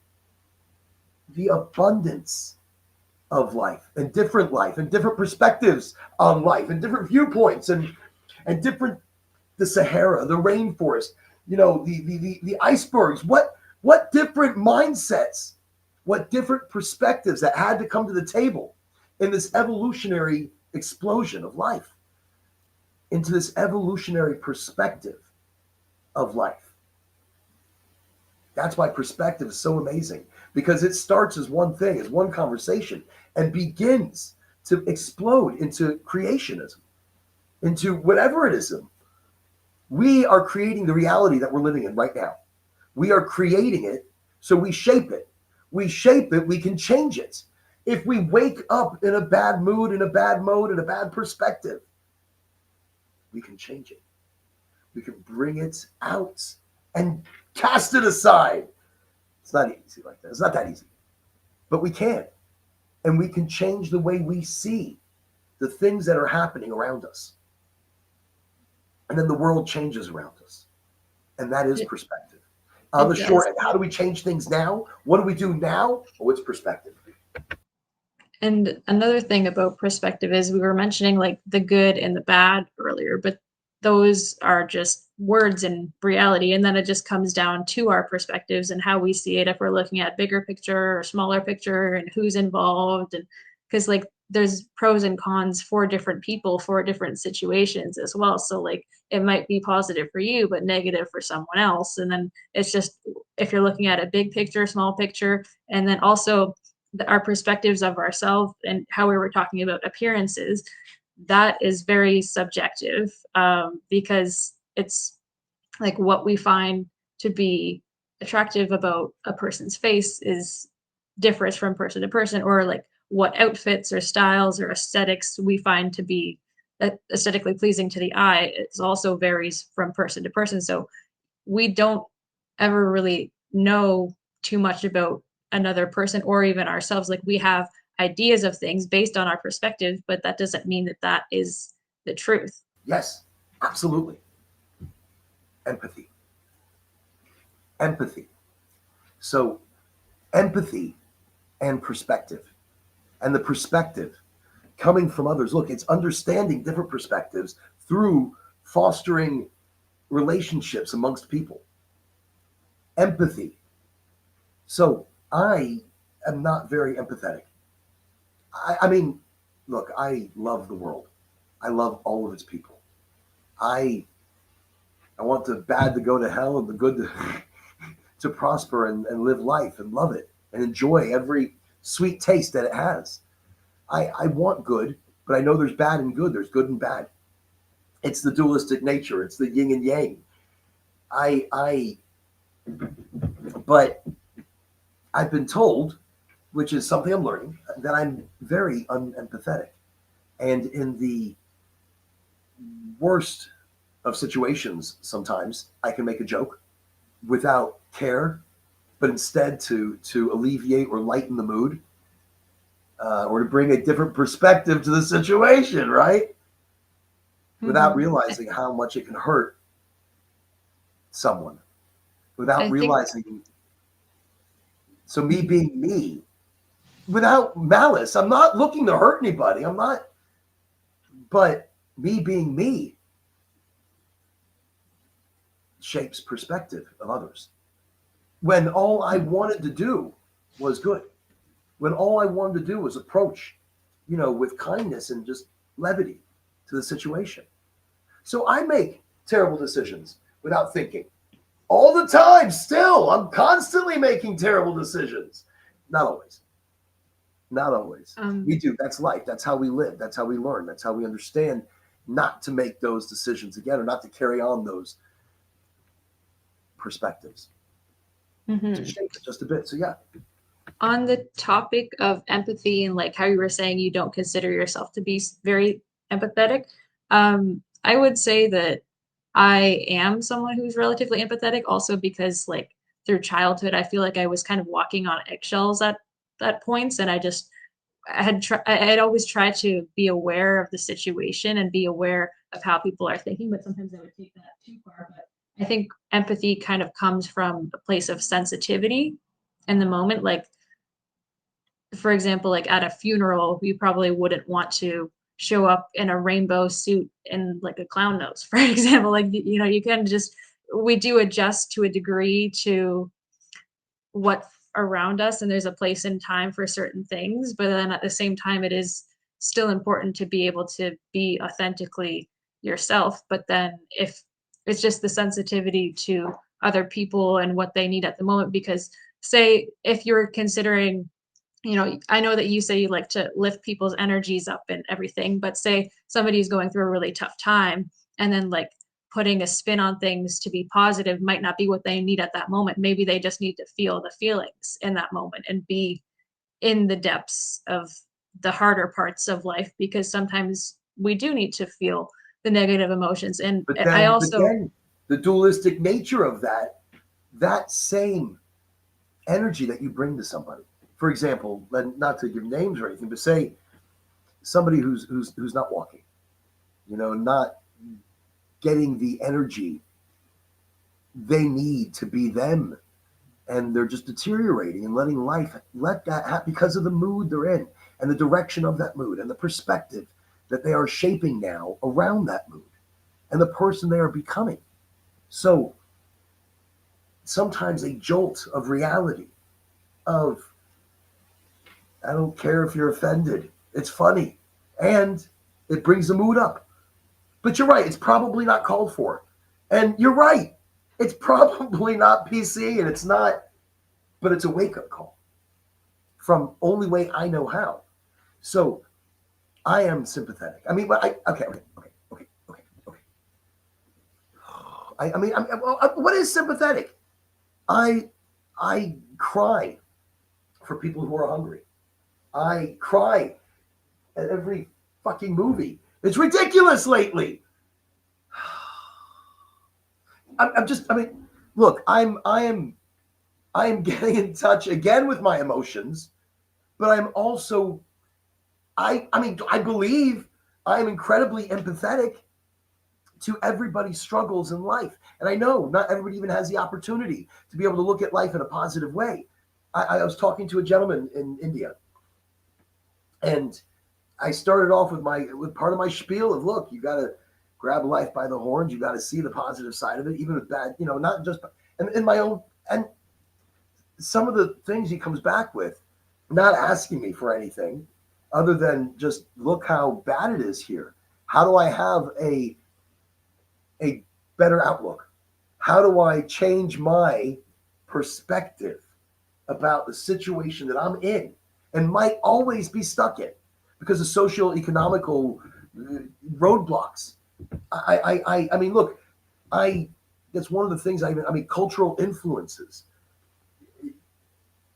the abundance of life and different perspectives on life and different viewpoints and different the Sahara, the rainforest, the icebergs. What different mindsets, what different perspectives that had to come to the table in this evolutionary explosion of life, into this evolutionary perspective of life. That's why perspective is so amazing, because it starts as one thing, as one conversation, and begins to explode into creationism, into whatever it is. We are creating the reality that we're living in right now. We are creating it, so we shape it. We shape it, we can change it. If we wake up in a bad mood, in a bad mode, in a bad perspective, we can change it. We can bring it out and cast it aside. It's not easy like that. It's not that easy. But we can. And we can change the way we see the things that are happening around us. And then the world changes around us. And that is perspective. On the short end, how do we change things now? What do we do now? Oh, it's perspective.
And another thing about perspective is we were mentioning like the good and the bad earlier, but those are just words in reality. And then it just comes down to our perspectives and how we see it, if we're looking at bigger picture or smaller picture and who's involved. And because like there's pros and cons for different people for different situations as well. So like it might be positive for you, but negative for someone else. And then it's just if you're looking at a big picture, small picture, and then also our perspectives of ourselves and how we were talking about appearances, that is very subjective, because it's like what we find to be attractive about a person's face is differs from person to person, or like what outfits or styles or aesthetics we find to be aesthetically pleasing to the eye, it also varies from person to person. So we don't ever really know too much about another person or even ourselves. Like we have ideas of things based on our perspective, but that doesn't mean that that is the truth.
Yes, absolutely. Empathy. Empathy. So, empathy and perspective. And the perspective coming from others. Look, it's understanding different perspectives through fostering relationships amongst people. Empathy. So, I am not very empathetic. I mean, look, I love the world. I love all of its people. I I want the bad to go to hell and the good to prosper and live life and love it and enjoy every sweet taste that it has. I want good, but I know there's bad and good. There's good and bad. It's the dualistic nature. It's the yin and yang. I but I've been told, which is something I'm learning, that I'm very unempathetic. And in the worst of situations, sometimes I can make a joke without care, but instead to alleviate or lighten the mood, or to bring a different perspective to the situation, right? Without realizing how much it can hurt someone, without realizing. So me being me, without malice, I'm not looking to hurt anybody. I'm not, but me being me shapes perspective of others. When all I wanted to do was good, when all I wanted to do was approach, with kindness and just levity to the situation. So I make terrible decisions without thinking. All the time, still, I'm constantly making terrible decisions. Not always. Not always. We do. That's life. That's how we live. That's how we learn. That's how we understand not to make those decisions again, or not to carry on those perspectives. To shape it just a bit. So yeah.
On the topic of empathy and like how you were saying you don't consider yourself to be very empathetic, I would say that I am someone who's relatively empathetic also because like through childhood, I feel like I was kind of walking on eggshells at points, and I had always tried to be aware of the situation and be aware of how people are thinking, but sometimes I would take that too far. But I think empathy kind of comes from a place of sensitivity in the moment. Like, for example, like at a funeral, you probably wouldn't want to show up in a rainbow suit and like a clown nose, for example. Like, you know, you can just, we do adjust to a degree to what's around us, and there's a place and time for certain things, but then at the same time it is still important to be able to be authentically yourself. But then if it's just the sensitivity to other people and what they need at the moment, because say if you're considering, you know, I know that you say you like to lift people's energies up and everything, but say somebody's going through a really tough time, and then like putting a spin on things to be positive might not be what they need at that moment. Maybe they just need to feel the feelings in that moment and be in the depths of the harder parts of life, because sometimes we do need to feel the negative emotions. And
But
I
then, but
also,
then the dualistic nature of that same energy that you bring to somebody. For example, not to give names or anything, but say somebody who's not walking, not getting the energy they need to be them, and they're just deteriorating and letting life let that happen because of the mood they're in and the direction of that mood and the perspective that they are shaping now around that mood and the person they are becoming. So sometimes a jolt of reality of, I don't care if you're offended, it's funny, and it brings the mood up. But you're right, it's probably not called for. And you're right, it's probably not PC, and it's not, but it's a wake-up call from only way I know how. So I am sympathetic. I mean, but okay. What is sympathetic? I I cry for people who are hungry. I cry at every fucking movie. It's ridiculous lately. I'm just. I mean, look. I am getting in touch again with my emotions, but I'm also. I believe I am incredibly empathetic to everybody's struggles in life, and I know not everybody even has the opportunity to be able to look at life in a positive way. I was talking to a gentleman in India, and I started off with part of my spiel of, look, you got to grab life by the horns. You got to see the positive side of it, even with bad, not just, and in my own, and some of the things he comes back with, not asking me for anything other than just look how bad it is here. How do I have a better outlook? How do I change my perspective about the situation that I'm in and might always be stuck in because of social economical roadblocks? I mean, look, that's one of the things I mean, cultural influences,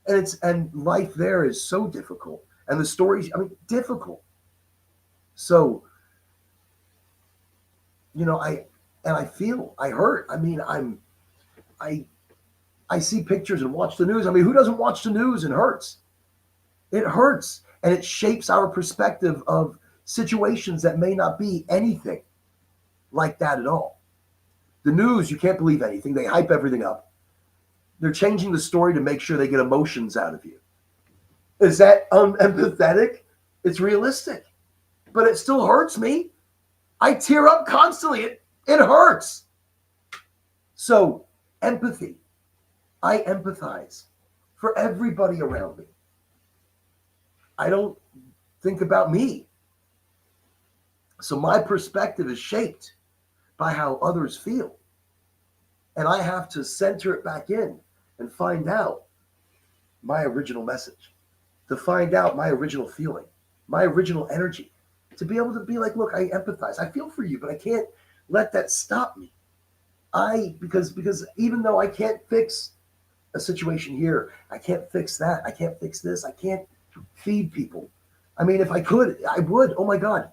and life there is so difficult, and the stories, I mean, difficult. So, I hurt. I mean, I I see pictures and watch the news. I mean, who doesn't watch the news and hurts? It hurts, and it shapes our perspective of situations that may not be anything like that at all. The news, you can't believe anything. They hype everything up. They're changing the story to make sure they get emotions out of you. Is that unempathetic? It's realistic, but it still hurts me. I tear up constantly. It hurts. So, empathy. I empathize for everybody around me. I don't think about me. So my perspective is shaped by how others feel. And I have to center it back in and find out my original message, to find out my original feeling, my original energy, to be able to be like, look, I empathize. I feel for you, but I can't let that stop me. Because even though I can't fix a situation here, I can't fix that. I can't fix this. I can't feed people. I mean, if I could, I would. Oh my God.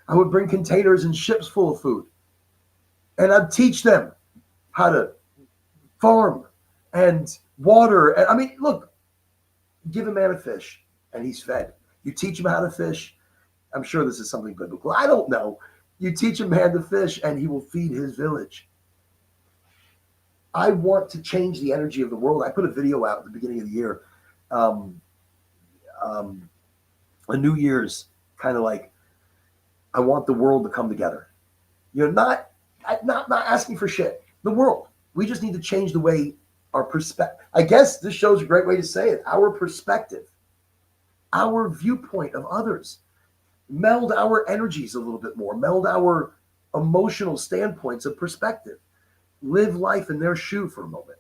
I would bring containers and ships full of food. And I'd teach them how to farm and water. And I mean, look, give a man a fish and he's fed. You teach him how to fish. I'm sure this is something biblical. I don't know. You teach a man to fish and he will feed his village. I want to change the energy of the world. I put a video out at the beginning of the year, um, um, a New Year's kind of like, I want the world to come together. You're not asking for shit. The world. We just need to change the way our perspective. I guess this shows a great way to say it. Our perspective, our viewpoint of others, meld our energies a little bit more, meld our emotional standpoints of perspective. Live life in their shoe for a moment.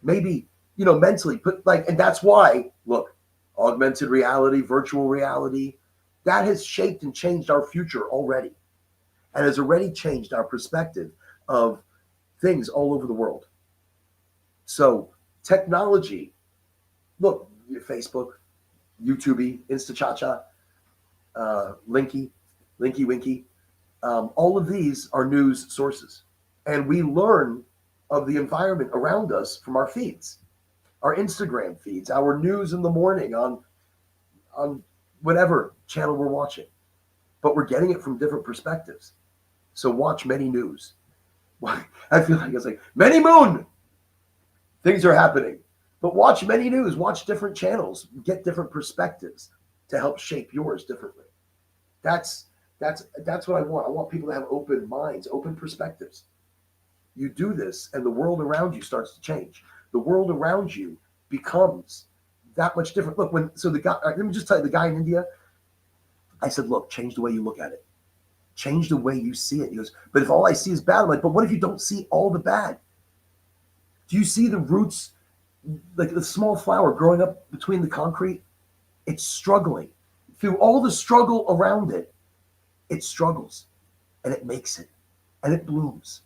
Maybe, mentally put like, and that's why, look, augmented reality, virtual reality, that has shaped and changed our future already and has already changed our perspective of things all over the world. So, technology, look, Facebook, YouTube, InstaChacha, Linky, Linky Winky, all of these are news sources. And we learn of the environment around us from our feeds, our Instagram feeds, our news in the morning on whatever channel we're watching. But we're getting it from different perspectives. So watch many news. I feel like it's like many moon. Things are happening. But watch many news, watch different channels, get different perspectives to help shape yours differently. That's that's what I want. I want people to have open minds, open perspectives. You do this and the world around you starts to change. The world around you becomes that much different. Look, the guy, let me just tell you, the guy in India, I said, look, change the way you look at it. Change the way you see it. He goes, but if all I see is bad, I'm like, but what if you don't see all the bad? Do you see the roots, like the small flower growing up between the concrete? It's struggling. Through all the struggle around it, it struggles and it makes it and it blooms.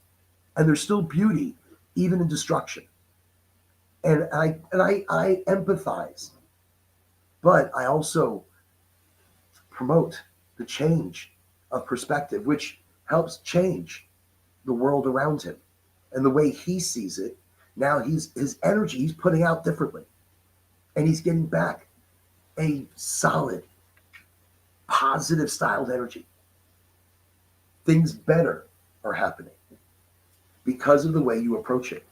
And there's still beauty even in destruction. And I empathize, but I also promote the change of perspective, which helps change the world around him and the way he sees it. Now his energy he's putting out differently, and he's getting back a solid, positive styled energy. Things better are happening because of the way you approach it.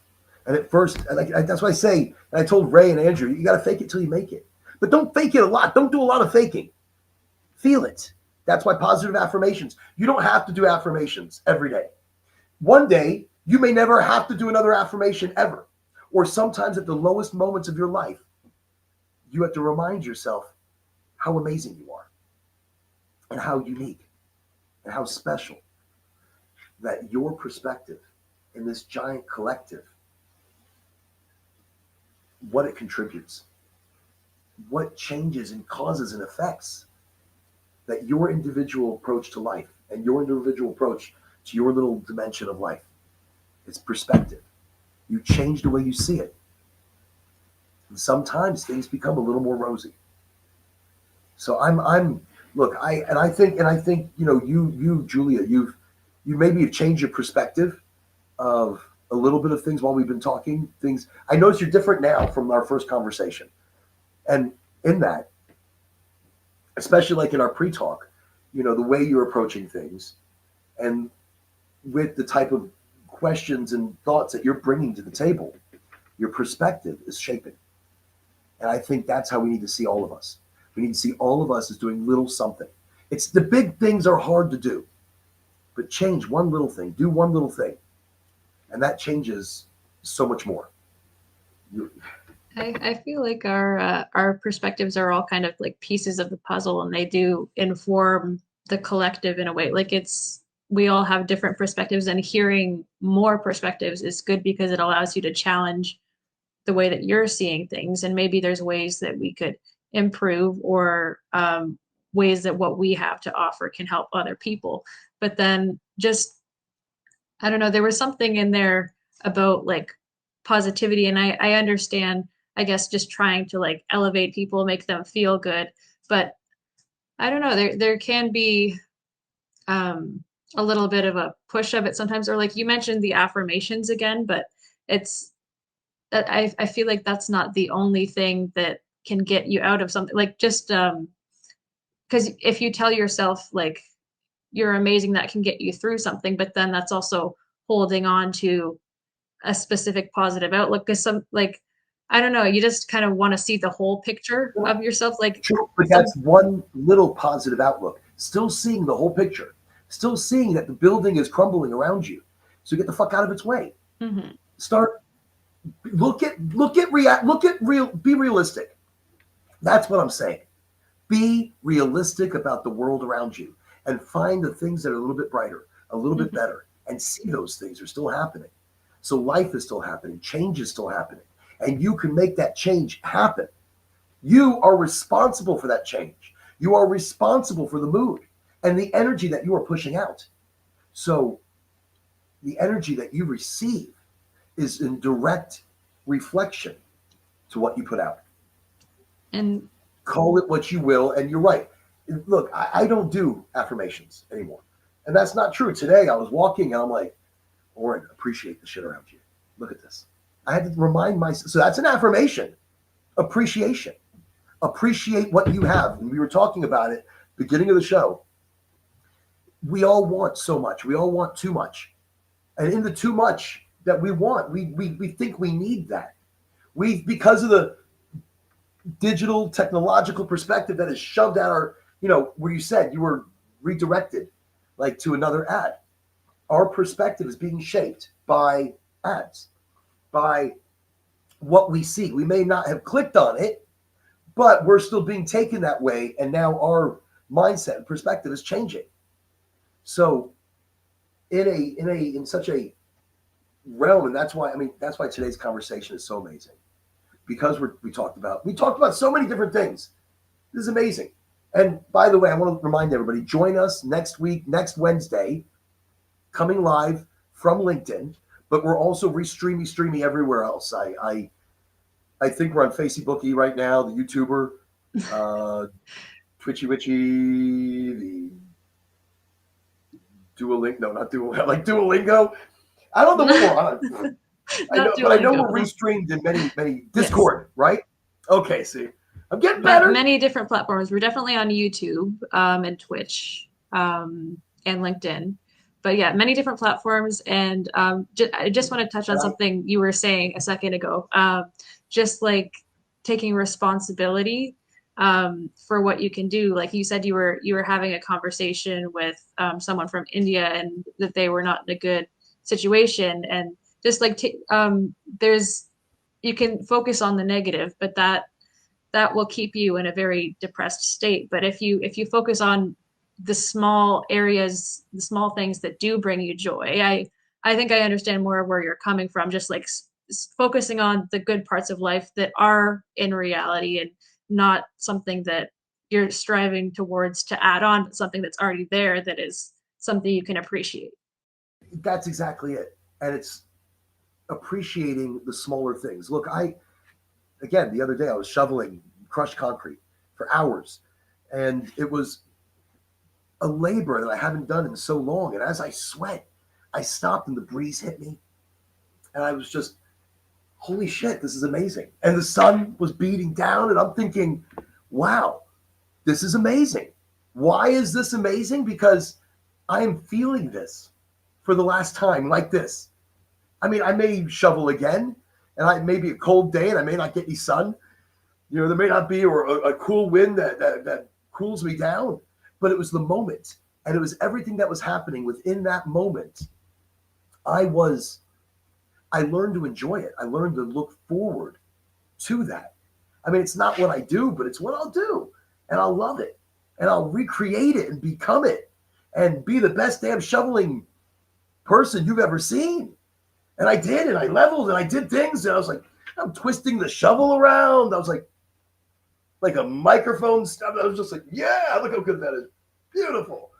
And at first, that's why I say, and I told Ray and Andrew, you got to fake it till you make it. But don't fake it a lot. Don't do a lot of faking. Feel it. That's why positive affirmations. You don't have to do affirmations every day. One day, you may never have to do another affirmation ever. Or sometimes at the lowest moments of your life, you have to remind yourself how amazing you are and how unique and how special that your perspective in this giant collective, what it contributes, what changes and causes and effects that your individual approach to life and your individual approach to your little dimension of life. It's perspective. You change the way you see it. And sometimes things become a little more rosy. So look, I think, you, Julia, you maybe have changed your perspective of a little bit of things while we've been talking. Things I notice you're different now from our first conversation. And in that, especially like in our pre-talk, the way you're approaching things and with the type of questions and thoughts that you're bringing to the table, your perspective is shaping. And I think that's how we need to see all of us. We need to see all of us as doing little something. It's the big things are hard to do, but change one little thing, do one little thing. And that changes so much more.
I feel like our perspectives are all kind of like pieces of the puzzle, and they do inform the collective in a way. Like we all have different perspectives, and hearing more perspectives is good because it allows you to challenge the way that you're seeing things, and maybe there's ways that we could improve, or ways that what we have to offer can help other people. But then just, I don't know, there was something in there about like positivity, and I understand, I guess, just trying to like elevate people, make them feel good. But I don't know, there can be a little bit of a push of it sometimes, or like you mentioned the affirmations again, but it's that I feel like that's not the only thing that can get you out of something. Like just because if you tell yourself like you're amazing, that can get you through something, but then that's also holding on to a specific positive outlook because some like I don't know, you just kind of want to see the whole picture
Well,
of yourself. Like
true, but
some
that's one little positive outlook. Still seeing the whole picture. Still seeing that the building is crumbling around you. So get the fuck out of its way.
Mhm.
Start look at real be realistic. That's what I'm saying. Be realistic about the world around you and find the things that are a little bit brighter, a little bit
Mhm.
better, and see those things are still happening. So life is still happening, change is still happening, and you can make that change happen. You are responsible for that change. You are responsible for the mood and the energy that you are pushing out. So the energy that you receive is in direct reflection to what you put out.
And
Call it what you will, and you're right. Look, I don't do affirmations anymore. And that's not true. Today I was walking and I'm like, Oren, appreciate the shit around you. Look at this. I had to remind myself. So that's an affirmation. Appreciation. Appreciate what you have. And we were talking about it beginning of the show. We all want so much. We all want too much. And in the too much that we want, we think we need that. We because of the digital technological perspective that is shoved at our, where you said you were redirected like to another ad. Our perspective is being shaped by ads, by what we see. We may not have clicked on it, but we're still being taken that way. And now our mindset and perspective is changing. So in such a realm, and that's why today's conversation is so amazing. Because we talked about so many different things. This is amazing. And by the way, I want to remind everybody, join us next week, next Wednesday, coming live from LinkedIn, but we're also streamy everywhere else. I think we're on Facebooky right now, the YouTuber, Twitchy Witchy, the Duolingo, no, not Duolingo, like Duolingo. I don't know what we're on.
not
But I know we're
Duolingo. No.
restreamed in many
Yes.
Discord, right? Okay, see, I'm getting better.
Many different platforms. We're definitely on YouTube and Twitch and LinkedIn. But yeah, many different platforms. And I just want to touch on
And
something you were saying a second ago. Just like taking responsibility for what you can do. Like you said, you were having a conversation with someone from India, and that they were not in a good situation. And just like there's you can focus on the negative, but that will keep you in a very depressed state. But if you focus on the small areas, the small things that do bring you joy, I think I understand more of where you're coming from. Just like focusing on the good parts of life that are in reality, and not something that you're striving towards to add on, but something that's already there that is something you can appreciate.
that's exactly it. And it's appreciating the smaller things. Look, again, the other day I was shoveling crushed concrete for hours, and it was a labor that I haven't done in so long. And as I sweat, I stopped and the breeze hit me, and I was just, holy shit, this is amazing. And the sun was beating down, and I'm thinking, wow, this is amazing. Why is this amazing? Because I am feeling this for the last time like this. I mean, I may shovel again, and I may be a cold day, and I may not get any sun. There may not be or a cool wind that cools me down, but it was the moment, and it was everything that was happening within that moment. I was, I learned to enjoy it. I learned to look forward to that. I mean, it's not what I do, but it's what I'll do, and I'll love it, and I'll recreate it and become it, and be the best damn shoveling person you've ever seen. And I did, and I leveled, and I did things, and I was like, I'm twisting the shovel around. I was like a microphone stuff. I was just like, yeah, look how good that is. Beautiful.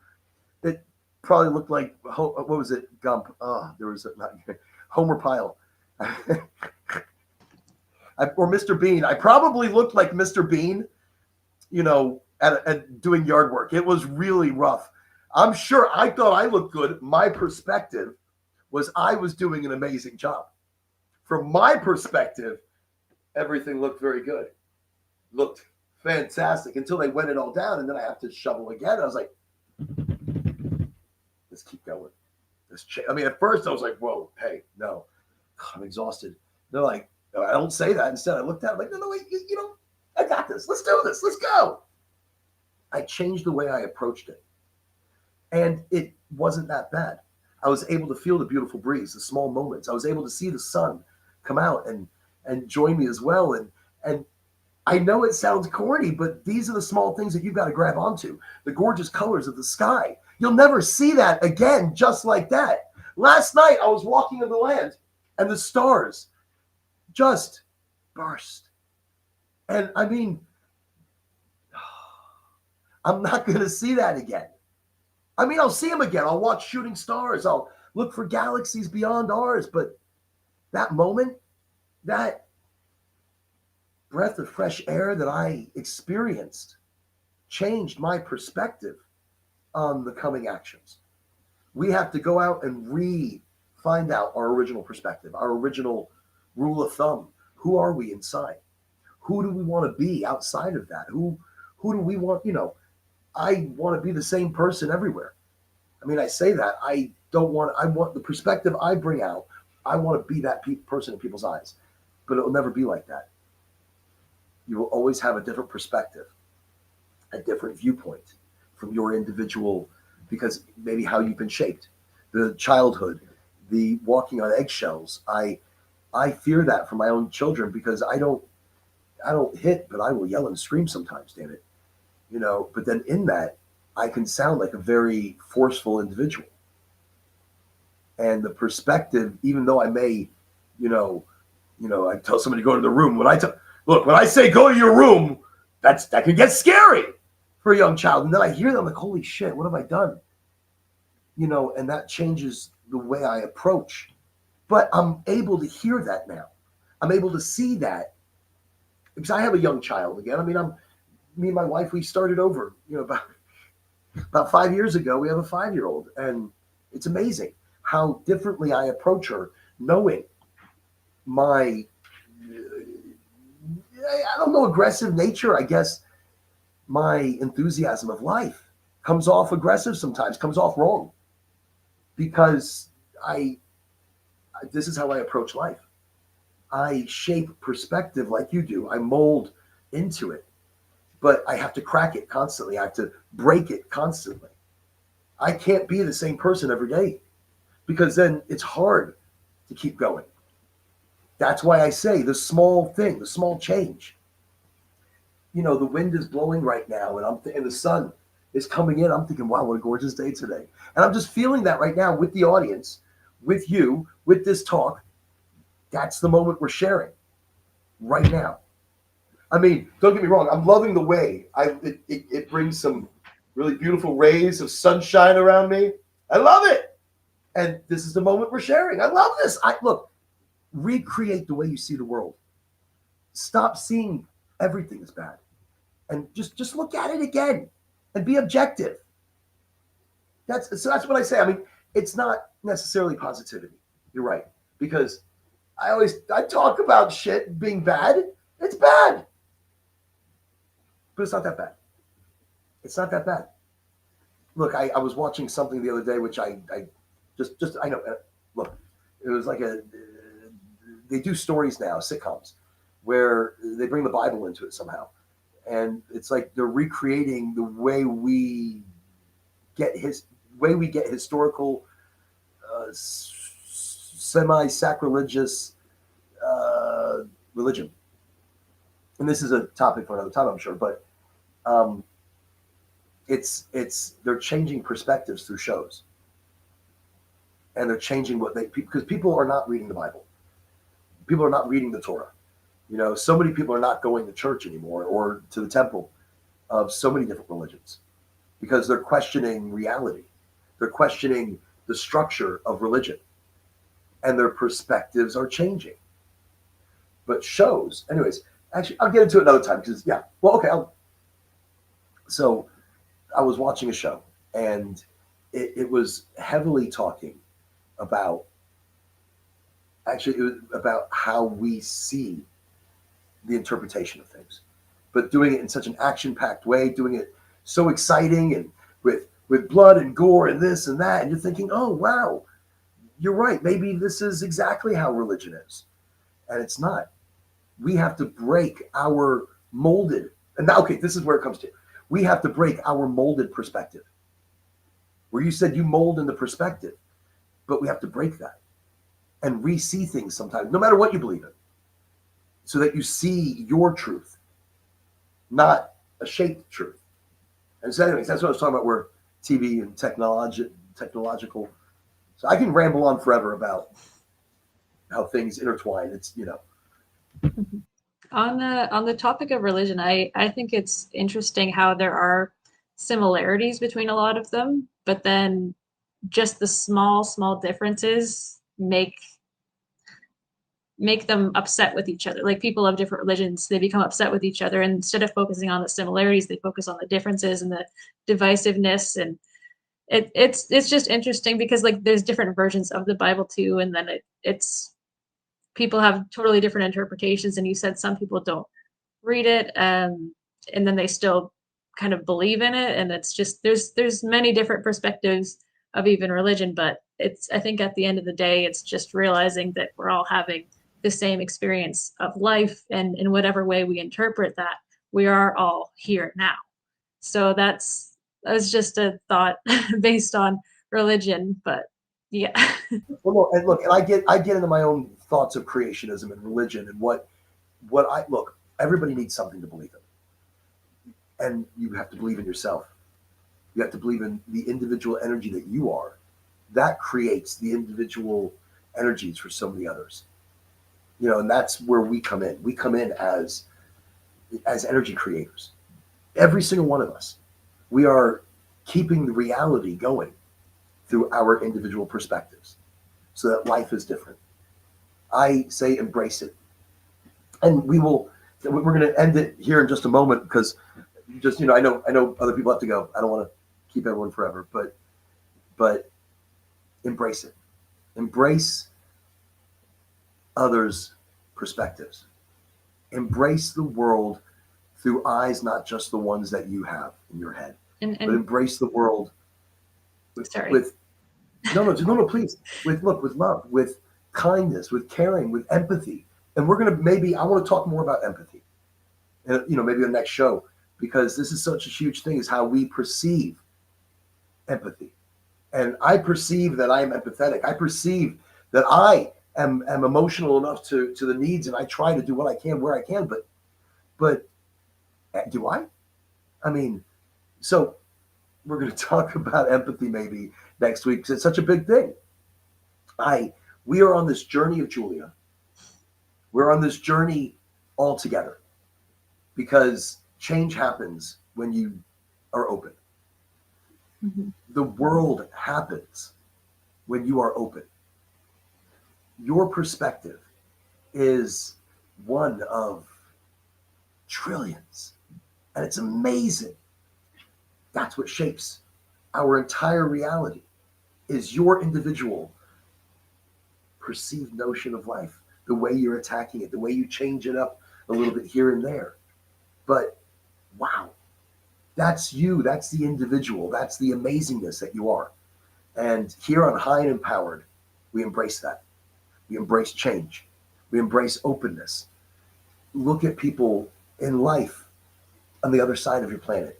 It probably looked like, what was it? Gump. Oh, there was not Homer Pyle. Or Mr. Bean. I probably looked like Mr. Bean, at doing yard work. It was really rough. I'm sure I thought I looked good. My perspective was I was doing an amazing job. From my perspective, everything looked very good. Looked fantastic until they went it all down, and then I have to shovel again. I was like, let's keep going. I mean, at first I was like, whoa, hey, no, I'm exhausted. They're like, no, I don't say that. Instead, I looked at it like, no, wait, you know, I got this. Let's do this. Let's go. I changed the way I approached it. And it wasn't that bad. I was able to feel the beautiful breeze, the small moments. I was able to see the sun come out and join me as well. And I know it sounds corny, but these are the small things that you've got to grab onto. The gorgeous colors of the sky. You'll never see that again just like that. Last night I was walking in the land and the stars just burst. And I mean, I'm not going to see that again. I mean, I'll see them again. I'll watch shooting stars. I'll look for galaxies beyond ours. But that moment, that breath of fresh air that I experienced changed my perspective on the coming actions. We have to go out and find out our original perspective, our original rule of thumb. Who are we inside? Who do we want to be outside of that? Who do we want, I want to be the same person everywhere. I mean, I say that. I want the perspective I bring out. I want to be that person in people's eyes, but it will never be like that. You will always have a different perspective, a different viewpoint from your individual, because maybe how you've been shaped, the childhood, the walking on eggshells. I fear that for my own children because I don't hit, but I will yell and scream sometimes, damn it. But then in that, I can sound like a very forceful individual. And the perspective, even though I may, I tell somebody to go to the room. When I say go to your room, that can get scary for a young child. And then I hear them like, holy shit, what have I done? And that changes the way I approach. But I'm able to hear that now. I'm able to see that because I have a young child again. I mean, me and my wife, we started over, about 5 years ago. We have a 5-year-old, and it's amazing how differently I approach her, knowing my, I don't know, aggressive nature. I guess my enthusiasm of life comes off aggressive sometimes, comes off wrong, because this is how I approach life. I shape perspective like you do. I mold into it, but I have to crack it constantly. I have to break it constantly. I can't be the same person every day because then it's hard to keep going. That's why I say the small thing, the small change. The wind is blowing right now and the sun is coming in. I'm thinking, wow, what a gorgeous day today. And I'm just feeling that right now with the audience, with you, with this talk. That's the moment we're sharing right now. I mean, don't get me wrong. I'm loving the way it brings some really beautiful rays of sunshine around me. I love it. And this is the moment we're sharing. I love this. Look, recreate the way you see the world. Stop seeing everything as bad. And just look at it again and be objective. That's what I say. I mean, it's not necessarily positivity. You're right. Because I talk about shit being bad. It's bad. But it's not that bad. It's not that bad. Look, I was watching something the other day, which I know. Look, it was like they do stories now, sitcoms, where they bring the Bible into it somehow. And it's like they're recreating the way we get historical, semi-sacrilegious religion. And this is a topic for another time, I'm sure, but they're changing perspectives through shows, and they're changing because people are not reading the Bible, people are not reading the Torah. So many people are not going to church anymore or to the temple of so many different religions because they're questioning reality, they're questioning the structure of religion, and their perspectives are changing. But shows, anyways. Actually, I'll get into it another time because, yeah. Well, okay. So I was watching a show, and it was heavily talking about, actually, it was about how we see the interpretation of things, but doing it in such an action-packed way, doing it so exciting and with blood and gore and this and that, and you're thinking, oh wow, you're right. Maybe this is exactly how religion is, and it's not. We have to break our molded, and now, okay, this is where it comes to. We have to break our molded perspective. Where you said you mold in the perspective, but we have to break that and re-see things sometimes, no matter what you believe in, so that you see your truth, not a shaped truth. And so, anyways, that's what I was talking about. Where TV and technological. So I can ramble on forever about how things intertwine. It's
On the topic of religion, I think it's interesting how there are similarities between a lot of them, but then just the small differences make them upset with each other. Like people of different religions, they become upset with each other, and instead of focusing on the similarities, they focus on the differences and the divisiveness. And it's just interesting because like there's different versions of the Bible too, and then it's people have totally different interpretations. And you said some people don't read it, and then they still kind of believe in it, and it's just there's many different perspectives of even religion. But it's, I think at the end of the day, it's just realizing that we're all having the same experience of life, and in whatever way we interpret that, we are all here now. So that was just a thought based on religion. But yeah.
well, look, and I get into my own thoughts of creationism and religion and what I look. Everybody needs something to believe in, and you have to believe in yourself. You have to believe in the individual energy that you are. That creates the individual energies for so many others. And that's where we come in. We come in as energy creators. Every single one of us. We are keeping the reality going through our individual perspectives so that life is different. I say embrace it. And we're going to end it here in just a moment because just, I know other people have to go. I don't want to keep everyone forever, but embrace it. Embrace others' perspectives. Embrace the world through eyes, not just the ones that you have in your head, but embrace the world with no, please, with love, with kindness, with caring, with empathy. And we're going to I want to talk more about empathy, and maybe the next show, because this is such a huge thing, is how we perceive empathy. And I perceive that I am empathetic. I perceive that I am emotional enough to the needs, and I try to do what I can where I can. But do I? I mean, so we're going to talk about empathy maybe next week because it's such a big thing. We are on this journey of Julia. We're on this journey all together because change happens when you are open.
Mm-hmm.
The world happens when you are open. Your perspective is one of trillions, and it's amazing. That's what shapes our entire reality, is your individual perceived notion of life, the way you're attacking it, the way you change it up a little bit here and there. But wow, that's you. That's the individual. That's the amazingness that you are. And here on High and Empowered, we embrace that. We embrace change. We embrace openness. Look at people in life on the other side of your planet.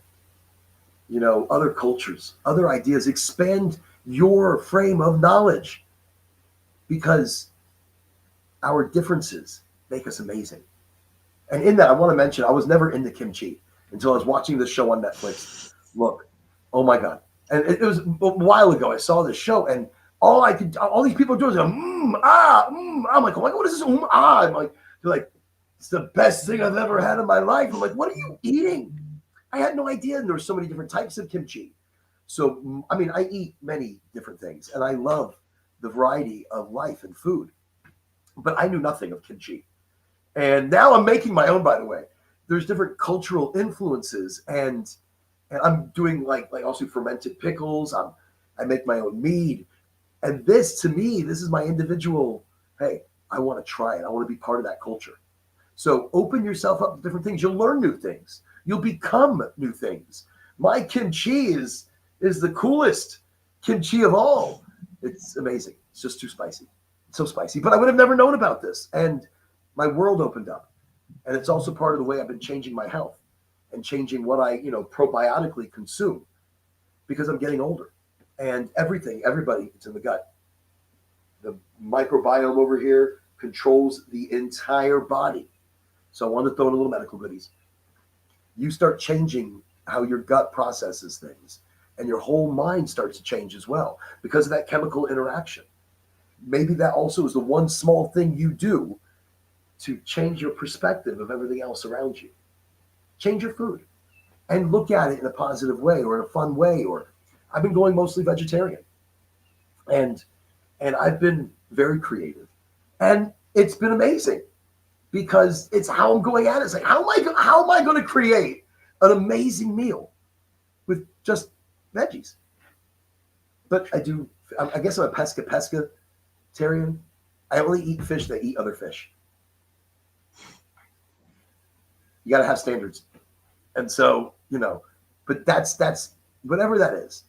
Other cultures, other ideas. Expand your frame of knowledge, because our differences make us amazing. And in that, I want to mention, I was never into kimchi until I was watching this show on Netflix. Look, oh my God. And it was a while ago. I saw this show, and all these people are doing is go, I'm like, oh my God, what is this? I'm like, they're like, it's the best thing I've ever had in my life. I'm like, what are you eating? I had no idea there were so many different types of kimchi. So, I mean, I eat many different things, and I love the variety of life and food. But I knew nothing of kimchi. And now I'm making my own, by the way. There's different cultural influences, and I'm doing like also fermented pickles. I'm I make my own mead. And this, to me, this is my individual, hey, I want to try it. I want to be part of that culture. So open yourself up to different things. You'll learn new things. You'll become new things. My kimchi is the coolest kimchi of all. It's amazing. It's just too spicy. It's so spicy. But I would have never known about this. And my world opened up. And it's also part of the way I've been changing my health and changing what I, probiotically consume because I'm getting older. And everybody, it's in the gut. The microbiome over here controls the entire body. So I want to throw in a little medical goodies. You start changing how your gut processes things, and your whole mind starts to change as well because of that chemical interaction. Maybe that also is the one small thing you do to change your perspective of everything else around you. Change your food and look at it in a positive way or in a fun way. Or I've been going mostly vegetarian, and I've been very creative, and it's been amazing because it's how I'm going at it. It's like, how am I going to create an amazing meal with just veggies? But I guess I'm a pescatarian. I only eat fish that eat other fish. You got to have standards. And so, but that's whatever that is.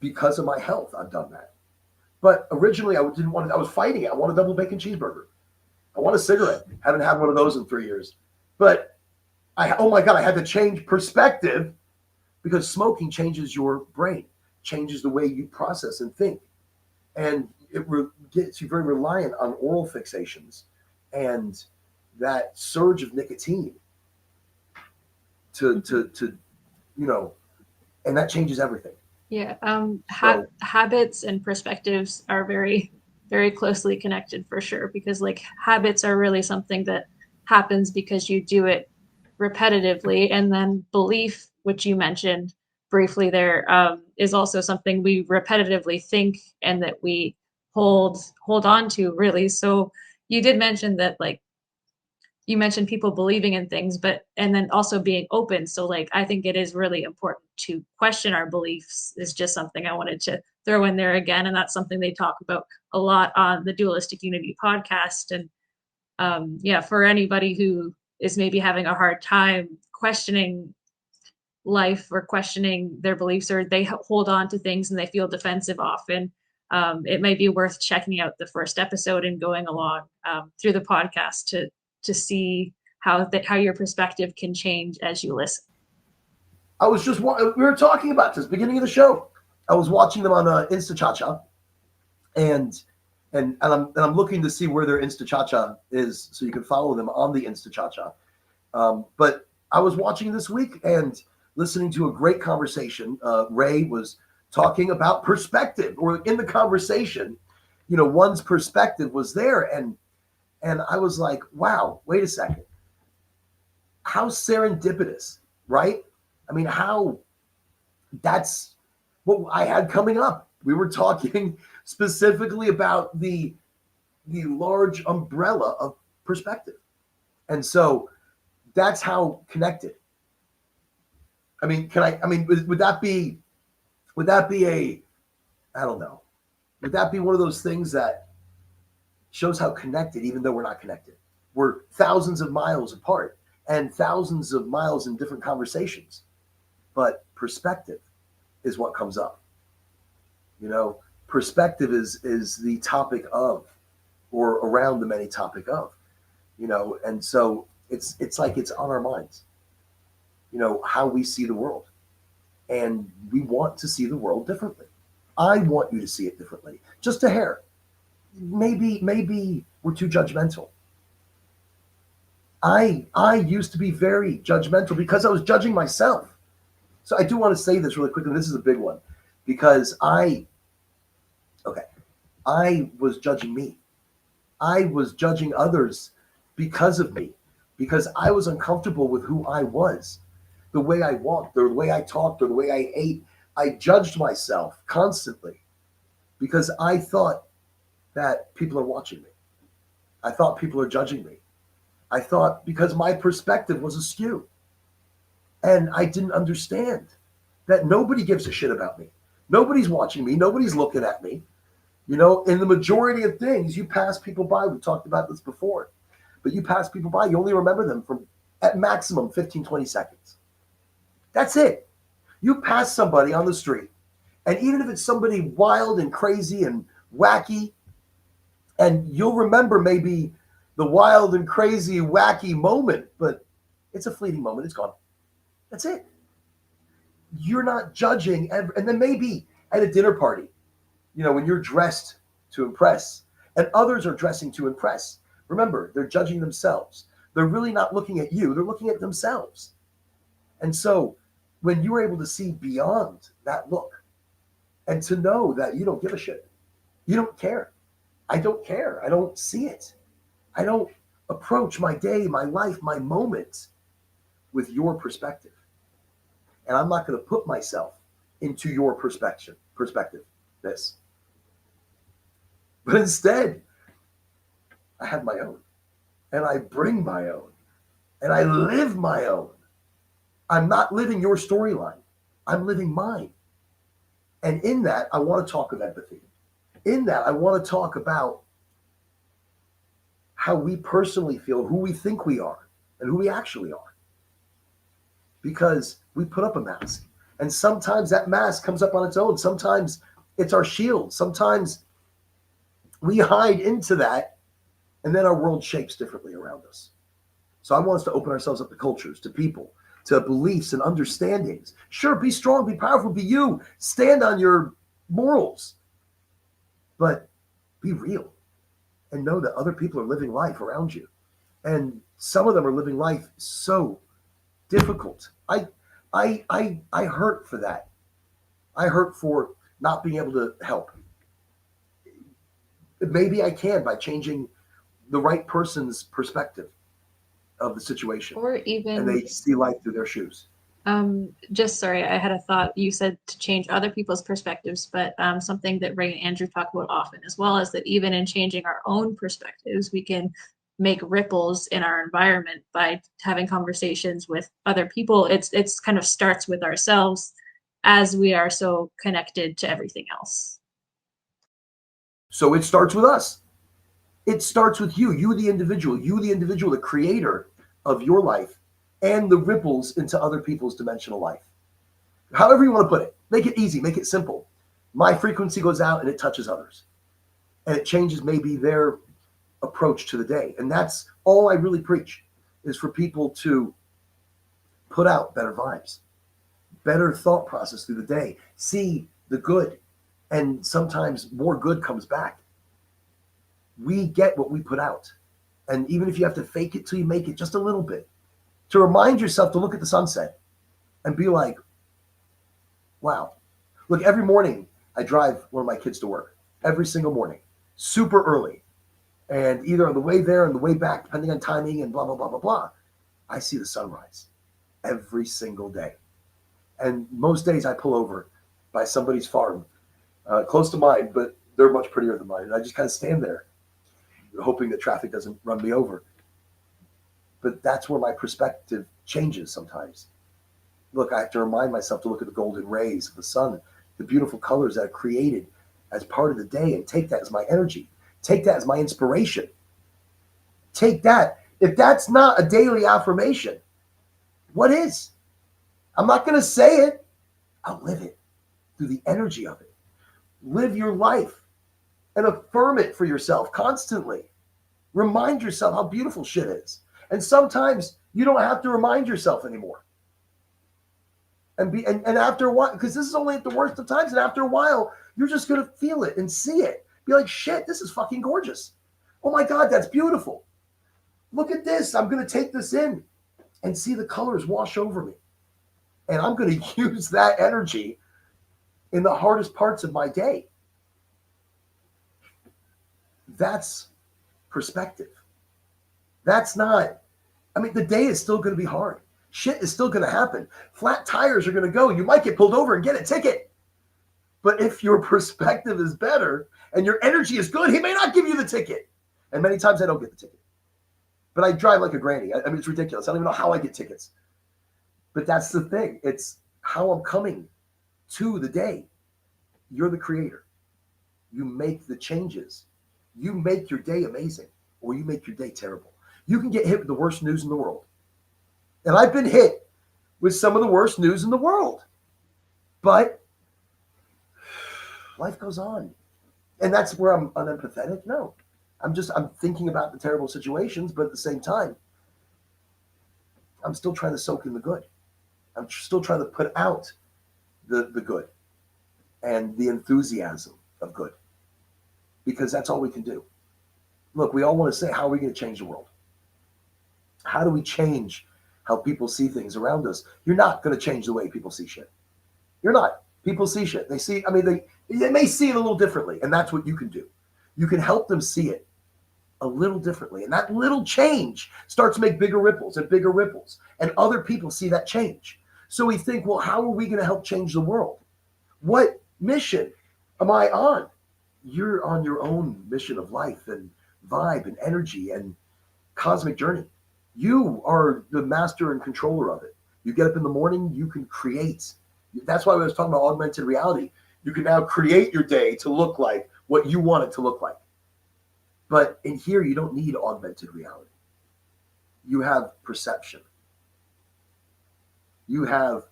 Because of my health, I've done that. But originally I didn't want it. I was fighting it. I want a double bacon cheeseburger. I want a cigarette. Haven't had one of those in 3 years. But oh my God, I had to change perspective because smoking changes your brain, changes the way you process and think. And it gets you very reliant on oral fixations and that surge of nicotine to and that changes everything.
Yeah. Habits and perspectives are very, very closely connected for sure, because like habits are really something that happens because you do it repetitively. And then belief, which you mentioned briefly there, is also something we repetitively think and that we hold on to really. So you did mention that, like, you mentioned people believing in things, and then also being open. So like, I think it is really important to question our beliefs is just something I wanted to throw in there again. And that's something they talk about a lot on the Dualistic Unity podcast. And yeah, for anybody who is maybe having a hard time questioning life or questioning their beliefs, or they hold on to things and they feel defensive often, it might be worth checking out the first episode and going along through the podcast to see how your perspective can change as you listen.
We were talking about this beginning of the show. I was watching them on Insta and I'm looking to see where their Insta is so you can follow them on the Insta. But I was watching this week and listening to a great conversation. Ray was talking about perspective, or in the conversation, one's perspective was there, and I was like, wow, wait a second. How serendipitous, right? I mean, that's what I had coming up. We were talking specifically about the large umbrella of perspective. And so that's how connected. I mean, would that be I don't know. Would that be one of those things that shows how connected, even though we're not connected? We're thousands of miles apart and thousands of miles in different conversations. But perspective is what comes up. Perspective is the topic of, or around the many topic of, and so it's like it's on our minds, how we see the world. And we want to see the world differently. I want you to see it differently, just a hair. Maybe we're too judgmental. I used to be very judgmental because I was judging myself. So I do want to say this really quickly. This is a big one because I was judging me. I was judging others because of me, because I was uncomfortable with who I was, the way I walked, or the way I talked, or the way I ate. I judged myself constantly because I thought that people are watching me. I thought people are judging me. I thought because my perspective was askew. And I didn't understand that nobody gives a shit about me. Nobody's watching me. Nobody's looking at me. You know, in the majority of things, you pass people by. We talked about this before, but you pass people by, you only remember them from at maximum 15, 20 seconds. That's it. You pass somebody on the street, and even if it's somebody wild and crazy and wacky, and you'll remember maybe the wild and crazy, wacky moment, but it's a fleeting moment. It's gone. That's it. You're not judging. And then maybe at a dinner party, you know, when you're dressed to impress and others are dressing to impress, remember, they're judging themselves. They're really not looking at you. They're looking at themselves. And so when you're able to see beyond that look and to know that you don't give a shit, you don't care. I don't care. I don't see it. I don't approach my day, my life, my moment with your perspective. And I'm not going to put myself into your perspective, this. But instead, I have my own. And I bring my own. And I live my own. I'm not living your storyline. I'm living mine. And in that, I want to talk of empathy. In that, I want to talk about how we personally feel, who we think we are, and who we actually are. Because we put up a mask. And sometimes that mask comes up on its own. Sometimes it's our shield. Sometimes we hide into that, and then our world shapes differently around us. So I want us to open ourselves up to cultures, to people, to beliefs and understandings. Sure, be strong, be powerful, be you. Stand on your morals. But be real and know that other people are living life around you. And some of them are living life so difficult. I hurt for that. I hurt for not being able to help. Maybe I can by changing the right person's perspective of the situation.
Or even,
and they see life through their shoes.
Sorry, I had a thought. You said to change other people's perspectives, but something that Ray and Andrew talk about often as well is that even in changing our own perspectives, we can make ripples in our environment by having conversations with other people. It's kind of starts with ourselves, as we are so connected to everything else.
So it starts with us. It starts with you, the individual, the creator of your life and the ripples into other people's dimensional life. However you want to put it, make it easy, make it simple. My frequency goes out and it touches others. And it changes maybe their approach to the day. And that's all I really preach, is for people to put out better vibes, better thought process through the day, see the good, and sometimes more good comes back. We get what we put out. And even if you have to fake it till you make it just a little bit, to remind yourself to look at the sunset and be like, wow. Look, every morning I drive one of my kids to work, every single morning, super early. And either on the way there and the way back, depending on timing and blah, blah, blah, blah, blah, I see the sunrise every single day. And most days I pull over by somebody's farm, close to mine, but they're much prettier than mine. And I just kind of stand there, hoping that traffic doesn't run me over. But that's where my perspective changes sometimes. Look, I have to remind myself to look at the golden rays of the sun, the beautiful colors that are created as part of the day, and take that as my energy. Take that as my inspiration. Take that. If that's not a daily affirmation, what is? I'm not going to say it. I'll live it through the energy of it. Live your life and affirm it for yourself constantly. Remind yourself how beautiful shit is. And sometimes you don't have to remind yourself anymore. And after a while, because this is only at the worst of times, and after a while, you're just going to feel it and see it. Be like, shit, this is fucking gorgeous. Oh my God, that's beautiful. Look at this. I'm going to take this in and see the colors wash over me. And I'm going to use that energy in the hardest parts of my day. That's perspective. That's not, I mean, the day is still going to be hard. Shit is still going to happen. Flat tires are going to go. You might get pulled over and get a ticket. But if your perspective is better and your energy is good, he may not give you the ticket. And many times I don't get the ticket. But I drive like a granny. I mean, it's ridiculous. I don't even know how I get tickets. But that's the thing. It's how I'm coming to the day. You're the creator. You make the changes. You make your day amazing, or you make your day terrible. You can get hit with the worst news in the world. And I've been hit with some of the worst news in the world. But life goes on. And that's where I'm unempathetic. No. I'm thinking about the terrible situations, but at the same time, I'm still trying to soak in the good. I'm still trying to put out the good and the enthusiasm of good, because that's all we can do. Look, we all want to say, how are we going to change the world? How do we change how people see things around us? You're not going to change the way people see shit. You're not. People see shit. They see, I mean, they may see it a little differently, and that's what you can do. You can help them see it a little differently. And that little change starts to make bigger ripples and bigger ripples. And other people see that change. So we think, well, how are we going to help change the world? What mission am I on? You're on your own mission of life and vibe and energy and cosmic journey. You are the master and controller of it. You get up in the morning, you can create. That's why I was talking about augmented reality. You can now create your day to look like what you want it to look like. But in here, you don't need augmented reality. You have perception. You have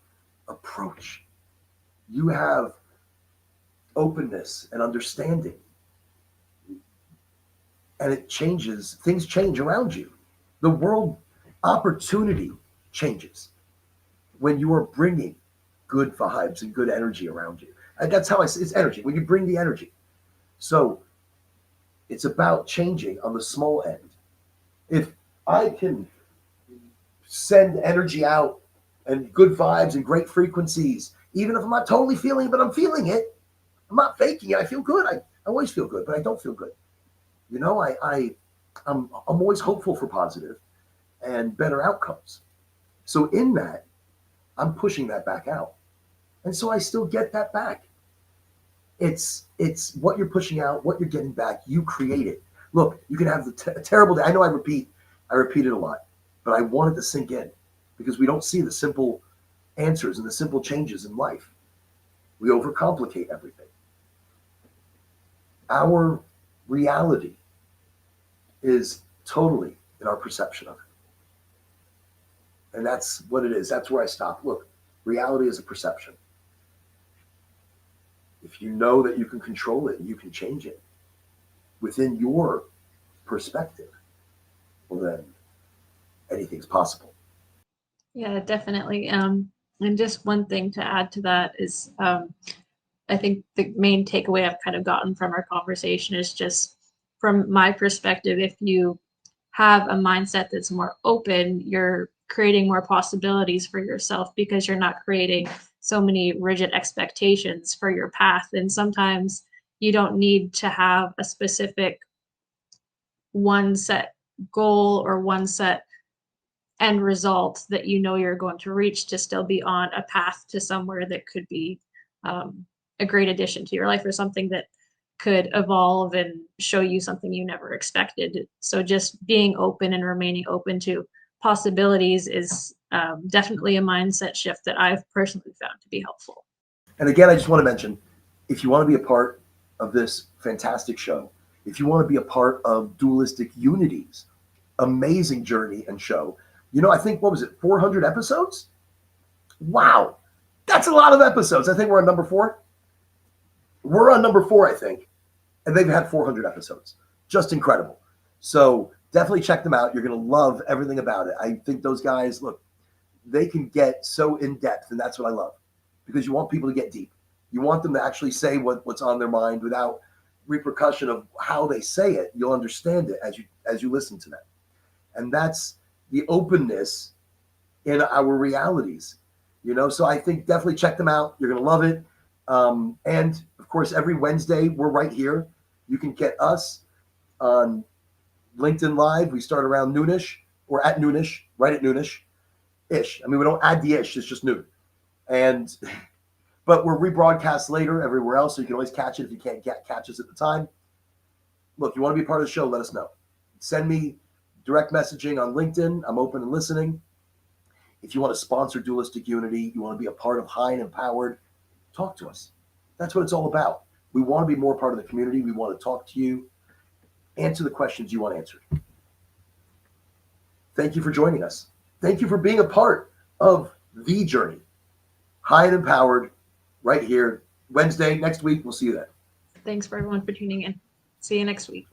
approach. You have openness and understanding. And it changes, things change around you. The world opportunity changes when you are bringing good vibes and good energy around you. And that's how I see it's energy, when you bring the energy. So it's about changing on the small end. If I can send energy out and good vibes and great frequencies, even if I'm not totally feeling it, but I'm feeling it, I'm not faking it. I feel good. I always feel good, but I don't feel good. You know, I'm always hopeful for positive and better outcomes. So in that, I'm pushing that back out. And so I still get that back. It's what you're pushing out, what you're getting back. You create it. Look, you can have a terrible day. I know I repeat it a lot, but I want it to sink in, because we don't see the simple answers and the simple changes in life. We overcomplicate everything. Our reality is totally in our perception of it. And that's what it is. That's where I stop. Look, reality is a perception. If you know that you can control it and you can change it within your perspective, well, then anything's possible.
Yeah, definitely. And just one thing to add to that is, I think the main takeaway I've kind of gotten from our conversation is just from my perspective, if you have a mindset that's more open, you're creating more possibilities for yourself, because you're not creating so many rigid expectations for your path. And sometimes you don't need to have a specific one set goal or one set end result that you know you're going to reach to still be on a path to somewhere that could be a great addition to your life, or something that could evolve and show you something you never expected. So just being open and remaining open to possibilities is definitely a mindset shift that I've personally found to be helpful.
And again, I just want to mention, if you want to be a part of this fantastic show, if you want to be a part of Dualistic Unity's amazing journey and show, you know, I think, what was it, 400 episodes? Wow. That's a lot of episodes. I think we're on number 4. We're on number 4, I think. And they've had 400 episodes. Just incredible. So definitely check them out. You're going to love everything about it. I think those guys, look, they can get so in depth, and that's what I love, because you want people to get deep. You want them to actually say what's on their mind without repercussion of how they say it. You'll understand it as you listen to them. And that's the openness in our realities, you know? So I think definitely check them out. You're going to love it. And of course, every Wednesday we're right here. You can get us on LinkedIn Live. We start around noonish, or at noonish, right at noonish ish. I mean, we don't add the ish, it's just noon. And, but we're rebroadcast later everywhere else. So you can always catch it if you can't catch us at the time. Look, you want to be part of the show, let us know. Send me direct messaging on LinkedIn. I'm open and listening. If you want to sponsor Dualistic Unity, you want to be a part of High and Empowered, talk to us. That's what it's all about. We want to be more part of the community. We want to talk to you, answer the questions you want answered. Thank you for joining us. Thank you for being a part of the journey. High and empowered, right here. Wednesday, next week. We'll see you then.
Thanks for everyone for tuning in. See you next week.